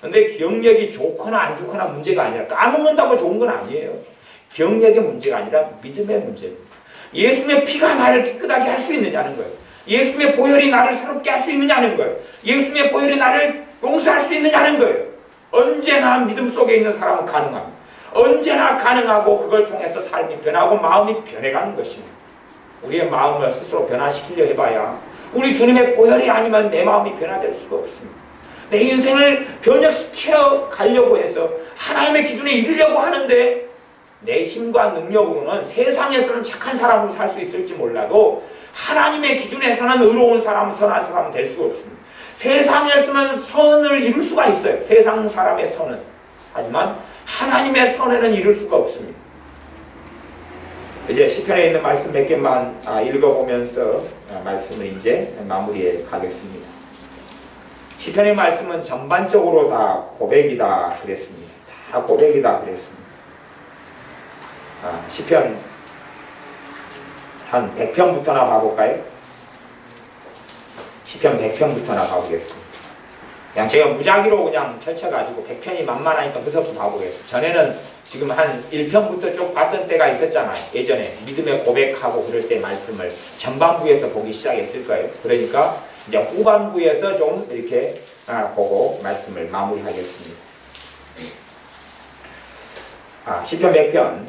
근데 기억력이 좋거나 안 좋거나 문제가 아니라 까먹는다고 좋은 건 아니에요. 기억력의 문제가 아니라 믿음의 문제입니다. 예수님의 피가 나를 깨끗하게 할 수 있느냐는 거예요. 예수님의 보혈이 나를 새롭게 할 수 있느냐는 거예요. 예수님의 보혈이 나를 용서할 수 있느냐는 거예요. 언제나 믿음 속에 있는 사람은 가능합니다. 언제나 가능하고 그걸 통해서 삶이 변하고 마음이 변해가는 것입니다. 우리의 마음을 스스로 변화시키려 해봐야 우리 주님의 보혈이 아니면 내 마음이 변화될 수가 없습니다. 내 인생을 변혁시켜 가려고 해서 하나님의 기준에 이르려고 하는데 내 힘과 능력으로는 세상에서는 착한 사람으로 살 수 있을지 몰라도 하나님의 기준에서는 의로운 사람, 선한 사람은 될 수가 없습니다. 세상에서는 선을 이룰 수가 있어요. 세상 사람의 선은. 하지만 하나님의 선에는 이룰 수가 없습니다. 이제 시편에 있는 말씀 몇 개만 읽어보면서 말씀을 이제 마무리해 가겠습니다. 시편의 말씀은 전반적으로 다 고백이다 그랬습니다. 다 고백이다 그랬습니다. 시편 한 100편부터나 봐볼까요? 시편 100편부터나 봐보겠습니다. 그냥 제가 무작위로 그냥 펼쳐가지고 100편이 만만하니까 그서부터 봐보겠습니다. 전에는 지금 한 1편부터 쭉 봤던 때가 있었잖아요. 예전에 믿음의 고백하고 그럴 때 말씀을 전반부에서 보기 시작했을 거예요. 그러니까 이제 후반부에서 좀 이렇게 보고 말씀을 마무리하겠습니다. 시편 100편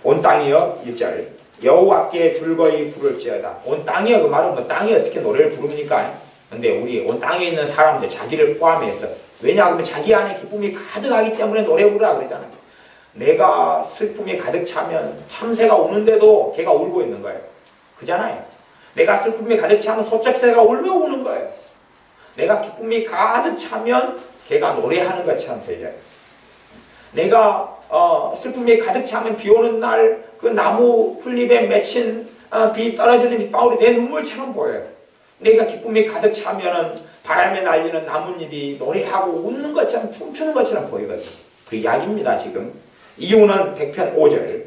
온 땅이여 1절 여호와께 즐거이 부를지어다. 온 땅이여 그 말은 뭐 땅이 어떻게 노래를 부릅니까? 근데 우리 온 땅에 있는 사람들 자기를 포함해서 왜냐하면 자기 안에 기쁨이 가득하기 때문에 노래 부르라 그러잖아요. 내가 슬픔이 가득 차면 참새가 우는데도 걔가 울고 있는 거예요. 그잖아요. 내가 슬픔이 가득 차면 소쩍새가 울며 우는 거예요. 내가 기쁨이 가득 차면 걔가 노래하는 것처럼 들려요. 내가 슬픔이 가득 차면 비 오는 날 그 나무 풀잎에 맺힌 비 떨어지는 빗방울이 내 눈물처럼 보여요. 내가 기쁨이 가득 차면은 바람에 날리는 나뭇잎이 노래하고 웃는 것처럼 춤추는 것처럼 보이거든요. 그 이야기입니다. 지금 이유는 100편 5절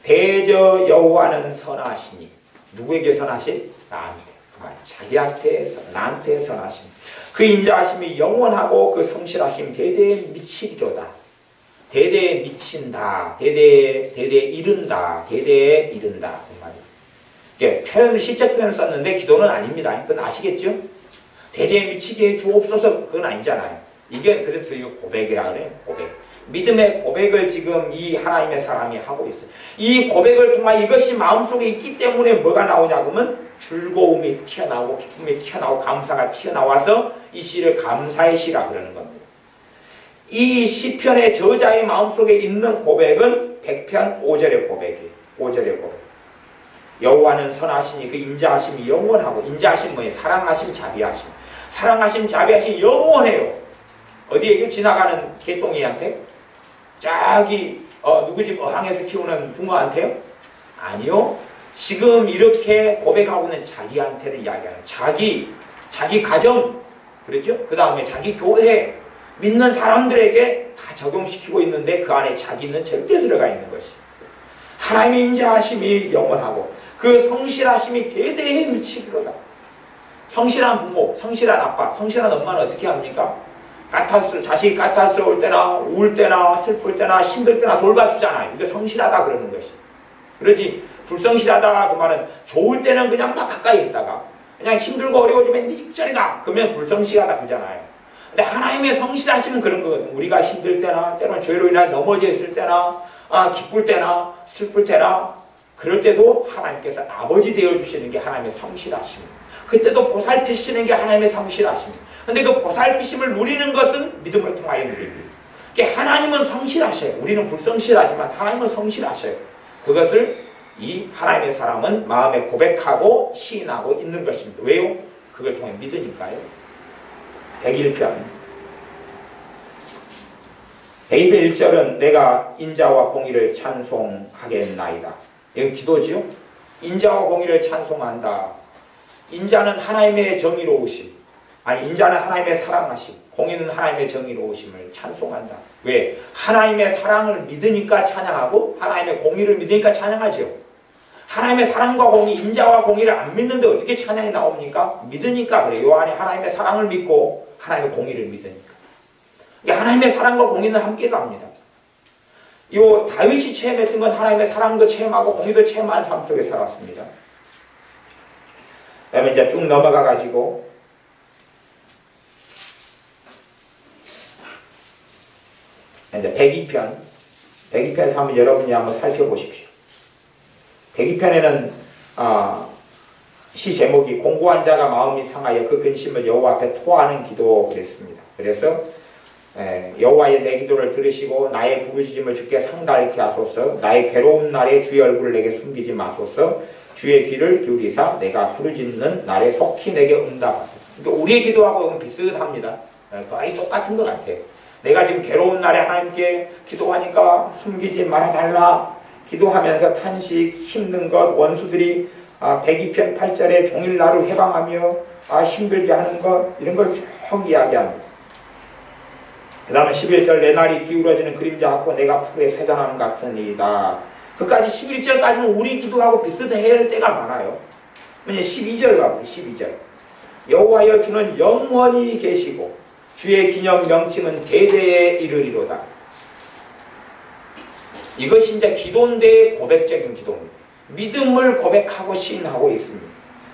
대저 여호와는 선하시니 누구에게 선하시? 나한테. 자기한테 나한테 선하시니 그 인자하심이 영원하고 그 성실하심 대대에 미치리로다. 대대에 미친다. 대대에 이른다. 대대에 이른다. 그 말이에요. 표현, 시적 표현을 썼는데 기도는 아닙니다. 그건 아시겠죠? 대대에 미치게 해 주옵소서 그건 아니잖아요. 이게 그래서 이거 고백이라 그래요. 고백. 믿음의 고백을 지금 이 하나님의 사람이 하고 있어요. 이 고백을 통해 이것이 마음속에 있기 때문에 뭐가 나오냐 그러면 즐거움이 튀어나오고 기쁨이 튀어나오고 감사가 튀어나와서 이 시를 감사의 시라 그러는 겁니다. 이 시편의 저자의 마음속에 있는 고백은 100편 5절의 고백이에요. 5절의 고백. 여호와는 선하시니 그 인자하심이 영원하고 인자하심 뭐예요? 사랑하심 자비하심. 사랑하심 자비하심 영원해요. 어디에 지나가는 개똥이한테? 저기 누구 집 어항에서 키우는 붕어한테요? 아니요. 지금 이렇게 고백하고 있는 자기한테를 이야기하는 자기 가정 그렇죠? 그 다음에 자기 교회 믿는 사람들에게 다 적용시키고 있는데 그 안에 자기는 절대 들어가 있는 것이 하나님의 인자하심이 영원하고 그 성실하심이 대대에 미치리로다. 성실한 부모, 성실한 아빠, 성실한 엄마는 어떻게 합니까? 자식이 까탈스러울 때나 울 때나 슬플 때나 힘들 때나 돌봐주잖아요. 이게 성실하다 그러는 것이. 그러지 불성실하다 그 말은 좋을 때는 그냥 막 가까이 있다가 그냥 힘들고 어려워지면 일절이다 그러면 불성실하다 그러잖아요. 근데 하나님의 성실하심은 그런 거거든요. 우리가 힘들 때나 때로는 죄로 인해 넘어져 있을 때나 기쁠 때나 슬플 때나 그럴 때도 하나님께서 아버지 되어주시는 게 하나님의 성실하심입니다. 그때도 보살피시는 게 하나님의 성실하심입니다. 근데 그 보살피심을 누리는 것은 믿음을 통하여 누립니다. 하나님은 성실하셔요. 우리는 불성실하지만 하나님은 성실하셔요. 그것을 이 하나님의 사람은 마음에 고백하고 시인하고 있는 것입니다. 왜요? 그걸 통해 믿으니까요. 101편 101절은 내가 인자와 공의를 찬송하겠나이다. 이건 기도지요. 인자와 공의를 찬송한다. 인자는 하나님의 정의로우심, 인자는 하나님의 사랑하심, 공의는 하나님의 정의로우심을 찬송한다. 왜? 하나님의 사랑을 믿으니까 찬양하고 하나님의 공의를 믿으니까 찬양하죠. 하나님의 사랑과 공의, 인자와 공의를 안 믿는데 어떻게 찬양이 나옵니까? 믿으니까 그래요. 요 안에 하나님의 사랑을 믿고 하나님의 공의를 믿으니까. 하나님의 사랑과 공의는 함께 갑니다. 요 다윗이 체험했던 건 하나님의 사랑도 체험하고 공의도 체험한 삶 속에 살았습니다. 그 다음에 이제 쭉 넘어가 가지고 이제 102편에서 한번 여러분이 한번 살펴보십시오. 102편에는 시 제목이 공고한 자가 마음이 상하여 그 근심을 여호와 앞에 토하는 기도 그랬습니다. 그래서 여호와의 내 기도를 들으시고 나의 부르짖음을 주께 상달케 하소서. 나의 괴로운 날에 주의 얼굴을 내게 숨기지 마소서. 주의 귀를 기울이사 내가 부르짖는 날에 속히 내게 응답하소서. 그러니까 우리의 기도하고 비슷합니다. 거의 똑같은 것 같아요. 내가 지금 괴로운 날에 하나님께 기도하니까 숨기지 말아달라 기도하면서 탄식, 힘든 것, 원수들이 102편 8절에 종일 나를 해방하며 힘들게 하는 것 이런 걸 쭉 이야기합니다. 그 다음에 11절 내 날이 기울어지는 그림자 같고 내가 풀의 새전함 같은 이다. 그까지 11절까지는 우리 기도하고 비슷해야 할 때가 많아요. 12절 가보세요. 12절 여호와여 주는 영원히 계시고 주의 기념 명칭은 대대에 이르리로다. 이것이 이제 기도인데 고백적인 기도입니다. 믿음을 고백하고 시인하고 있습니다.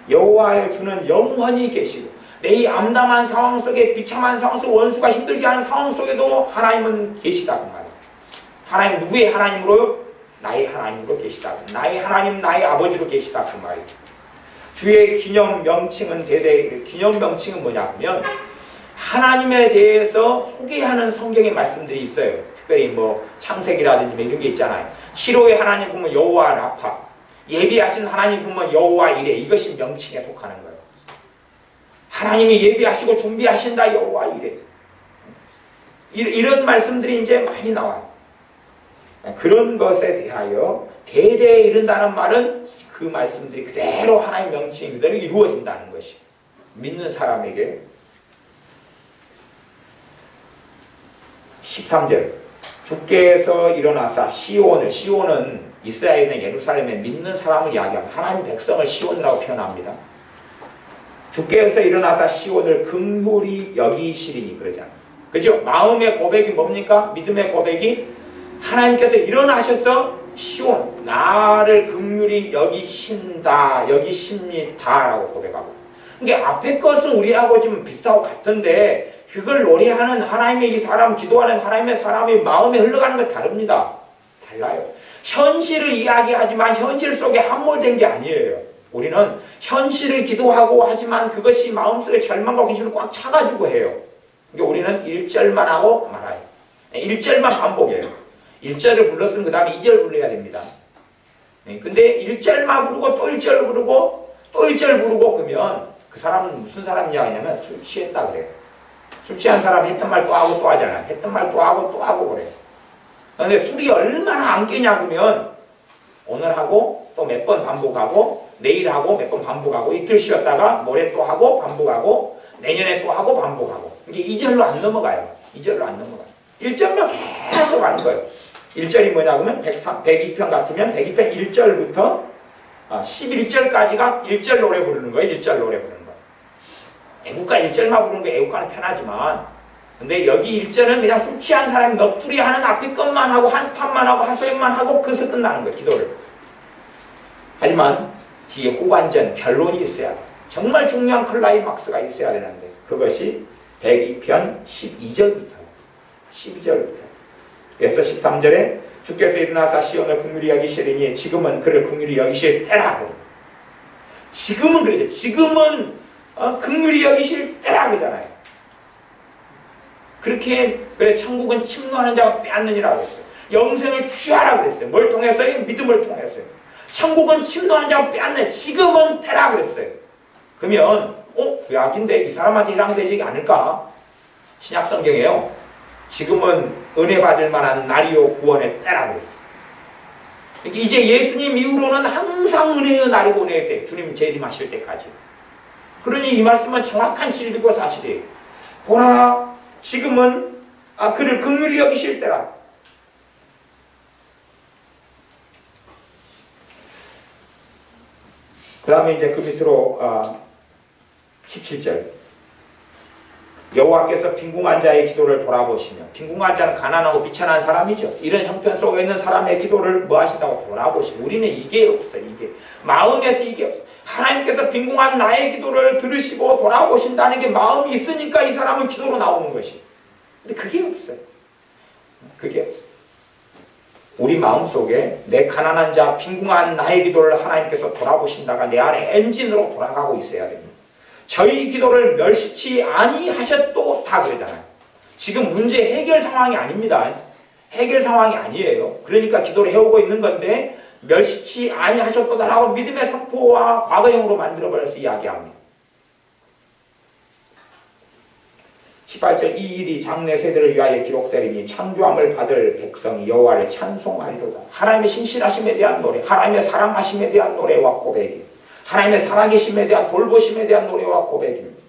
여호와여 주는 영원히 계시고 내 암담한 상황 속에, 비참한 상황 속에, 원수가 힘들게 하는 상황 속에도 하나님은 계시다 그 말이에요. 하나님 누구의 하나님으로요? 나의 하나님으로 계시다. 나의 하나님, 나의 아버지로 계시다 그 말이에요. 주의 기념 명칭은 기념 명칭은 뭐냐 하면 하나님에 대해서 소개하는 성경의 말씀들이 있어요. 특별히 뭐 창세기라든지 이런 게 있잖아요. 시로의 하나님 보면 여호와 라파, 예비하신 하나님 보면 여호와 이레. 이것이 명칭에 속하는 거예요. 하나님이 예비하시고 준비하신다 여호와 이레. 이런 말씀들이 이제 많이 나와요. 그런 것에 대하여 대대에 이른다는 말은 그 말씀들이 그대로 하나님의 명칭이 그대로 이루어진다는 것이 믿는 사람에게. 13절 주께서 일어나사 시온은 이스라엘에 있는 예루살렘에 믿는 사람을 이야기합니다. 하나님 백성을 시온이라고 표현합니다. 주께서 일어나사 시온을 긍휼히 여기시리니 그러잖아요. 그죠? 마음의 고백이 뭡니까? 믿음의 고백이 하나님께서 일어나셔서 시온 나를 긍휼히 여기십니다라고 고백하고. 그러니까 앞에 것은 우리하고 좀 비슷하고 같은데 그걸 노래하는 하나님의 이 사람, 기도하는 하나님의 사람이 마음에 흘러가는 건 다릅니다. 달라요. 현실을 이야기하지만 현실 속에 함몰된 게 아니에요. 우리는 현실을 기도하고 하지만 그것이 마음속에 절망과 근심을 꽉 차가지고 해요. 그러니까 우리는 1절만 하고 말아요. 1절만 반복해요. 1절을 불렀으면 그 다음에 2절 불러야 됩니다. 근데 1절만 부르고 또 1절 부르고 또 1절 부르고 그러면 그 사람은 무슨 사람이냐 하냐면 술 취했다 그래요. 술 취한 사람이 했던 말 또 하고 또 하잖아요. 했던 말 또 하고 또 하고 그래요. 그런데 술이 얼마나 안 깨냐 그러면 오늘 하고 또 몇 번 반복하고 내일 하고 몇 번 반복하고 이틀 쉬었다가 모레 또 하고 반복하고 내년에 또 하고 반복하고 이게 2절로 안 넘어가요. 2절로 안 넘어가요. 1절로 계속 하는 거예요. 1절이 뭐냐 그러면 102편 같으면 102편 1절부터 11절까지가 1절 노래 부르는 거예요. 1절 노래 부르는 거예요. 애국가 1절만 부르는 게 애국가는 편하지만 근데 여기 1절은 그냥 술 취한 사람이 넋두리 하는 앞에 것만 하고 한 판만 하고 하소연만 하고 그래서 끝나는 거예요. 기도를. 하지만 뒤에 후반전 결론이 있어야 돼요. 정말 중요한 클라이막스가 있어야 되는데 그것이 102편 12절부터예요. 12절부터. 그래서 13절에 주께서 일어나사 시온을 긍휼히 여기시리니 지금은 그를 긍휼히 여기실 때라. 지금은 그러죠. 지금은 긍휼히 여기실 때라 그러잖아요. 그렇게 그래 천국은 침노하는 자가 빼앗느니라고 했어요. 영생을 취하라 그랬어요. 뭘 통해서요? 믿음을 통해서요. 천국은 침노하는 자가 빼앗네. 지금은 때라 그랬어요. 그러면 구약인데 이 사람한테 해당되지 않을까? 신약 성경이에요. 지금은 은혜 받을 만한 날이요 구원의 때라 그랬어요. 그러니까 이제 예수님 이후로는 항상 은혜의 날이고 은혜의 때, 주님 재림하실 때까지. 그러니 이 말씀은 정확한 진리고 사실이에요. 보라, 지금은 그를 긍휼히 여기실 때라. 그 다음에 이제 그 밑으로 17절 여호와께서 빈궁한 자의 기도를 돌아보시며, 빈궁한 자는 가난하고 비천한 사람이죠. 이런 형편 속에 있는 사람의 기도를 뭐 하신다고 돌아보시고. 우리는 이게 없어요. 이게 마음에서 이게 없어요. 하나님께서 빈궁한 나의 기도를 들으시고 돌아보신다는 게 마음이 있으니까 이 사람은 기도로 나오는 것이. 근데 그게 없어요. 그게 없어요. 우리 마음속에 내 가난한 자, 빈궁한 나의 기도를 하나님께서 돌아보신다가 내 안에 엔진으로 돌아가고 있어야 됩니다. 저희 기도를 멸시치 아니하셨도 다 그러잖아요. 지금 문제 해결 상황이 아닙니다. 해결 상황이 아니에요. 그러니까 기도를 해오고 있는 건데 멸시치 아니하셨도다라고 믿음의 선포와 과거형으로 만들어버려서 이야기합니다. 18절 이 일이 장래 세대를 위하여 기록되리니 창조함을 받을 백성이 여호와를 찬송하리로다. 하나님의 신실하심에 대한 노래, 하나님의 사랑하심에 대한 노래와 고백이, 하나님의 살아계심에 대한 돌보심에 대한 노래와 고백입니다.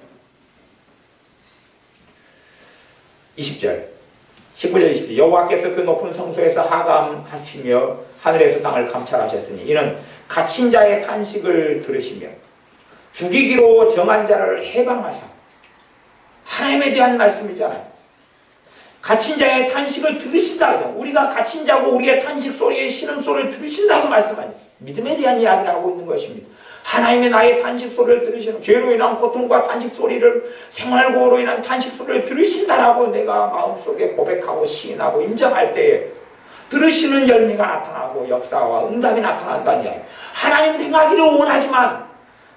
20절 19절 20절 여호와께서 그 높은 성소에서 하감하시며 하늘에서 땅을 감찰하셨으니 이는 갇힌 자의 탄식을 들으시며 죽이기로 정한 자를 해방하사. 하나님에 대한 말씀이잖아요. 갇힌 자의 탄식을 들으신다. 우리가 갇힌 자고 우리의 탄식 소리의 신음소리를 들으신다고 말씀하니 믿음에 대한 이야기를 하고 있는 것입니다. 하나님의 나의 탄식 소리를 들으시는, 죄로 인한 고통과 탄식 소리를, 생활고로 인한 탄식 소리를 들으신다라고 내가 마음속에 고백하고 시인하고 인정할 때에 들으시는 열매가 나타나고 역사와 응답이 나타난다는 이야기. 하나님 행하기를 원하지만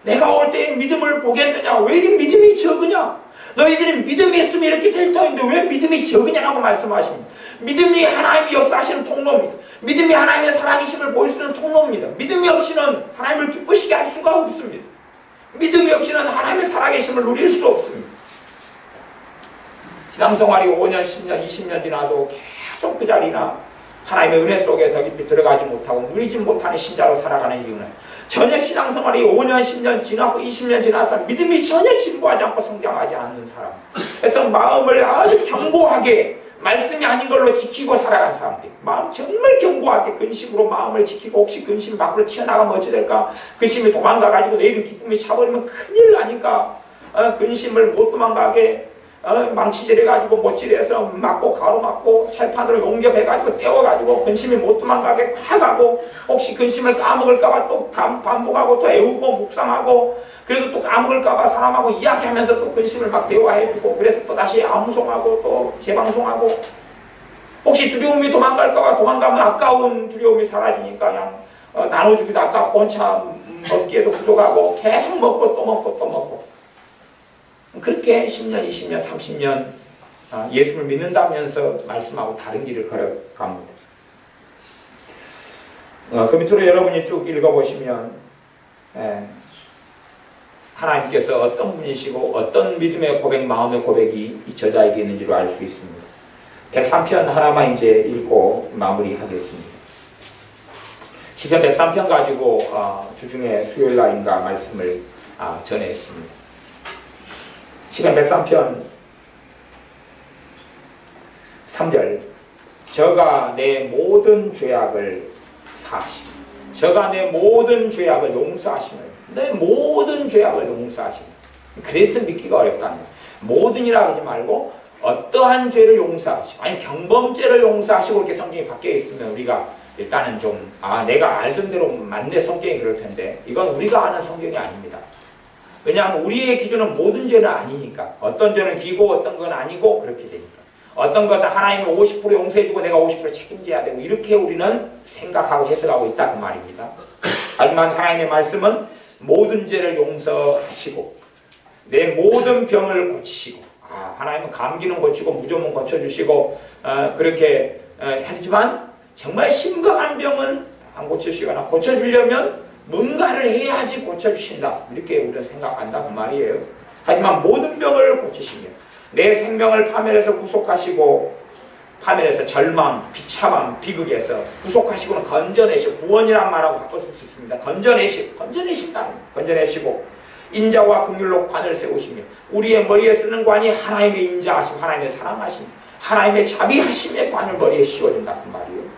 내가 올 때에 믿음을 보겠느냐? 왜 이렇게 믿음이 적으냐? 너희들이 믿음이 있으면 이렇게 될 터인데 왜 믿음이 적으냐라고 말씀하십니다. 믿음이 하나님이 역사하시는 통로입니다. 믿음이 하나님의 살아계심을 보일 수 있는 통로입니다. 믿음이 없이는 하나님을 기쁘시게 할 수가 없습니다. 믿음이 없이는 하나님의 살아계심을 누릴 수 없습니다. 신앙생활이 5년, 10년, 20년 지나도 계속 그 자리나 하나님의 은혜 속에 더 깊이 들어가지 못하고 누리지 못하는 신자로 살아가는 이유는 전혀 신앙생활이 5년, 10년 지나고 20년 지나서 믿음이 전혀 진보하지 않고 성장하지 않는 사람. 그래서 마음을 아주 견고하게 말씀이 아닌 걸로 지키고 살아간 사람들, 마음 정말 견고하게 근심으로 마음을 지키고 혹시 근심 밖으로 튀어나가면 어찌 될까? 근심이 도망가가지고 내일은 기쁨이 차버리면 큰일 나니까 근심을 못 도망가게 망치질해가지고 못질해서 맞고 가로막고 철판으로 용접해가지고 떼어가지고 근심이 못 도망가게 파가고 혹시 근심을 까먹을까봐 또 반복하고 또 애우고 묵상하고 그래도 또 까먹을까봐 사람하고 이야기하면서 또 근심을 막 대화해주고 그래서 또 다시 암송하고 또 재방송하고 혹시 두려움이 도망갈까봐 도망가면 아까운 두려움이 사라지니까 그냥 나눠주기도 아깝고 혼자 먹기에도 부족하고 계속 먹고 또 먹고 또 먹고 그렇게 10년, 20년, 30년 예수를 믿는다면서 말씀하고 다른 길을 걸어갑니다. 그 밑으로 여러분이 쭉 읽어보시면 하나님께서 어떤 분이시고 어떤 믿음의 고백, 마음의 고백이 이 저자에게 있는지를 알 수 있습니다. 103편 하나만 이제 읽고 마무리하겠습니다. 시편 103편 가지고 주중에 수요일 날인가 말씀을 전했습니다. 시편 103편 3절 저가 내 모든 죄악을 사하시고 저가 내 모든 죄악을 용서하시며 내 모든 죄악을 용서하시며 그래서 믿기가 어렵다는 거예요. 모든이라 하지 말고 어떠한 죄를 용서하시고 아니 경범죄를 용서하시고 이렇게 성경이 바뀌어 있으면 우리가 일단은 좀 내가 알던 대로 맞네 성경이 그럴 텐데 이건 우리가 아는 성경이 아닙니다. 왜냐하면 우리의 기준은 모든 죄는 아니니까 어떤 죄는 기고 어떤 건 아니고 그렇게 되니까 어떤 것은 하나님이 50% 용서해주고 내가 50% 책임져야 되고 이렇게 우리는 생각하고 해석하고 있다 그 말입니다. 하지만 하나님의 말씀은 모든 죄를 용서하시고 내 모든 병을 고치시고 하나님은 감기는 고치고 무좀은 고쳐주시고 그렇게 하지만 정말 심각한 병은 안 고쳐주시거나 고쳐주려면 뭔가를 해야지 고쳐주신다 이렇게 우리가 생각한다 그 말이에요. 하지만 모든 병을 고치시며 내 생명을 파멸해서 구속하시고 파멸해서 절망, 비참함, 비극에서 구속하시고는 건져내시고 구원이란 말하고 바꿀 수 있습니다. 건져내신다는 건져내시고 인자와 긍휼로 관을 세우시며 우리의 머리에 쓰는 관이 하나님의 인자하심, 하나님의 사랑하심, 하나님의 자비하심의 관을 머리에 씌워준다 그 말이에요.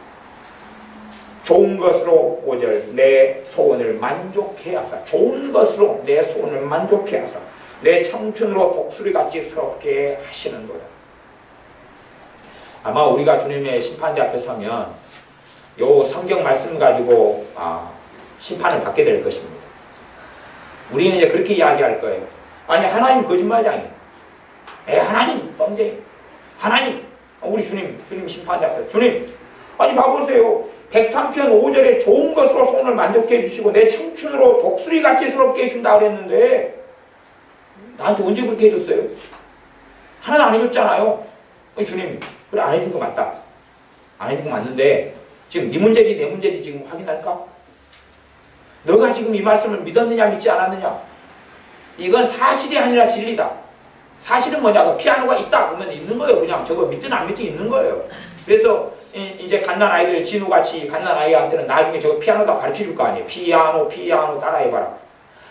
좋은 것으로 5절 내 소원을 만족해 하사 좋은 것으로 내 소원을 만족해 하사 내 청춘으로 독수리같이 스럽게 하시는 거다. 아마 우리가 주님의 심판대 앞에 서면 요 성경 말씀 가지고 심판을 받게 될 것입니다. 우리는 이제 그렇게 이야기할 거예요. 아니 하나님 거짓말장이에요. 하나님 범죄. 하나님 우리 주님 심판대 앞에 주님 아니 봐보세요. 103편 5절에 좋은 것으로 소원을 만족해 주시고 내 청춘으로 독수리같이 스럽게 해준다 그랬는데 나한테 언제 그렇게 해줬어요? 하나도 안 해줬잖아요. 주님 그래 안 해준 거 맞다. 안 해준 거 맞는데 지금 네 문제지 내 문제지 지금 확인할까? 너가 지금 이 말씀을 믿었느냐 믿지 않았느냐? 이건 사실이 아니라 진리다. 사실은 뭐냐? 피아노가 있다 그러면 있는 거예요. 그냥 저거 믿든 안 믿든 있는 거예요. 그래서 이제 갓난아이들 진우같이 갓난아이한테는 나중에 저거 피아노다 가르쳐줄 거 아니에요. 피아노 따라해봐라.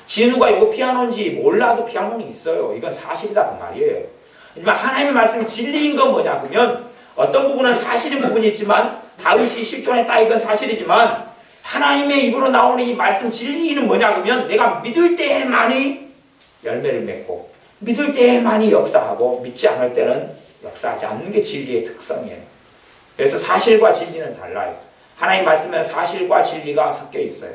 진우가 이거 피아노인지 몰라도 피아노는 있어요. 이건 사실이다 그 말이에요. 하지만 하나님의 말씀이 진리인 건 뭐냐 그러면 어떤 부분은 사실인 부분이 있지만 다윗이 실존했다 이건 사실이지만 하나님의 입으로 나오는 이 말씀 진리는 뭐냐 그러면 내가 믿을 때만이 열매를 맺고 믿을 때만이 역사하고 믿지 않을 때는 역사하지 않는 게 진리의 특성이에요. 그래서 사실과 진리는 달라요. 하나님 말씀에는 사실과 진리가 섞여 있어요.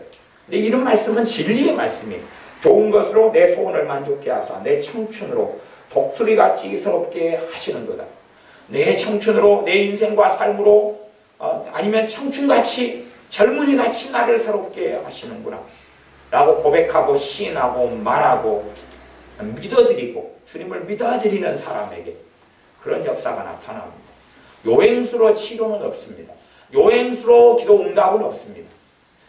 근데 이런 말씀은 진리의 말씀이에요. 좋은 것으로 내 소원을 만족케 하사 내 청춘으로 독수리같이 이스럽게 하시는 거다. 내 청춘으로 내 인생과 삶으로 아니면 청춘같이 젊은이같이 나를 새롭게 하시는구나 라고 고백하고 시인하고 말하고 믿어드리고 주님을 믿어드리는 사람에게 그런 역사가 나타납니다. 요행수로 치료는 없습니다. 요행수로 기도 응답은 없습니다.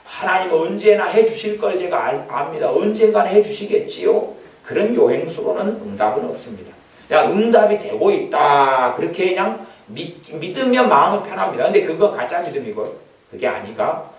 하나님 언제나 해주실 걸 제가 압니다. 언젠가는 해주시겠지요. 그런 요행수로는 응답은 없습니다. 그냥 응답이 되고 있다. 그렇게 그냥 믿으면 마음은 편합니다. 근데 그거 가짜 믿음이고 그게 아니가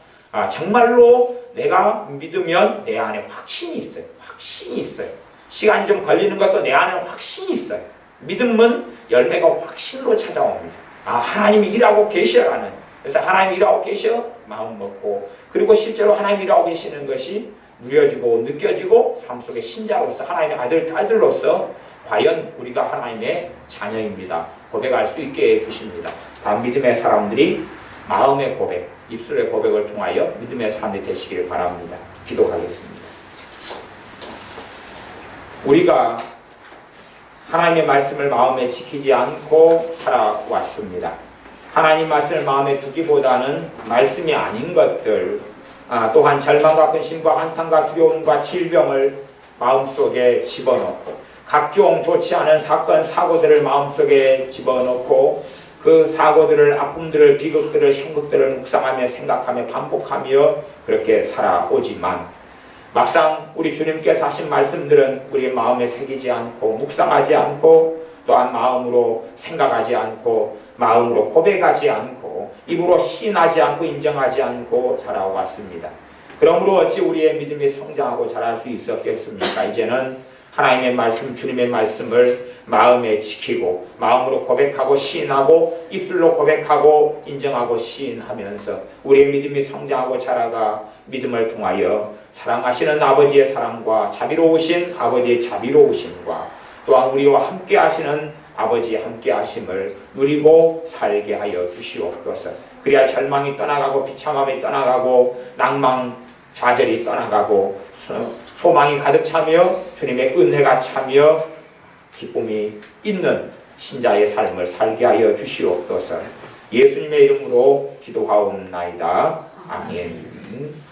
정말로 내가 믿으면 내 안에 확신이 있어요. 확신이 있어요. 시간이 좀 걸리는 것도 내 안에 확신이 있어요. 믿음은 열매가 확신으로 찾아옵니다. 하나님이 일하고 계셔라는. 그래서 하나님이 일하고 계셔 마음 먹고 그리고 실제로 하나님이 일하고 계시는 것이 누려지고 느껴지고 삶 속의 신자로서 하나님의 아들, 딸들로서 과연 우리가 하나님의 자녀입니다. 고백할 수 있게 해주십니다. 다음 믿음의 사람들이 마음의 고백, 입술의 고백을 통하여 믿음의 사람이 되시기를 바랍니다. 기도하겠습니다. 우리가 하나님의 말씀을 마음에 지키지 않고 살아왔습니다. 하나님 말씀을 마음에 두기보다는 말씀이 아닌 것들, 또한 절망과 근심과 한탄과 두려움과 질병을 마음속에 집어넣고 각종 좋지 않은 사건, 사고들을 마음속에 집어넣고 그 사고들을, 아픔들을, 비극들을, 행복들을 묵상하며 생각하며 반복하며 그렇게 살아오지만 막상 우리 주님께서 하신 말씀들은 우리 마음에 새기지 않고 묵상하지 않고 또한 마음으로 생각하지 않고 마음으로 고백하지 않고 입으로 시인하지 않고 인정하지 않고 살아왔습니다. 그러므로 어찌 우리의 믿음이 성장하고 자랄 수 있었겠습니까? 이제는 하나님의 말씀, 주님의 말씀을 마음에 지키고 마음으로 고백하고 시인하고 입술로 고백하고 인정하고 시인하면서 우리의 믿음이 성장하고 자라가 믿음을 통하여 사랑하시는 아버지의 사랑과 자비로우신 아버지의 자비로우심과 또한 우리와 함께 하시는 아버지의 함께 하심을 누리고 살게 하여 주시옵소서. 그래야 절망이 떠나가고 비참함이 떠나가고 낭망 좌절이 떠나가고 소망이 가득 차며 주님의 은혜가 차며 기쁨이 있는 신자의 삶을 살게 하여 주시옵소서. 예수님의 이름으로 기도하옵나이다. 아멘.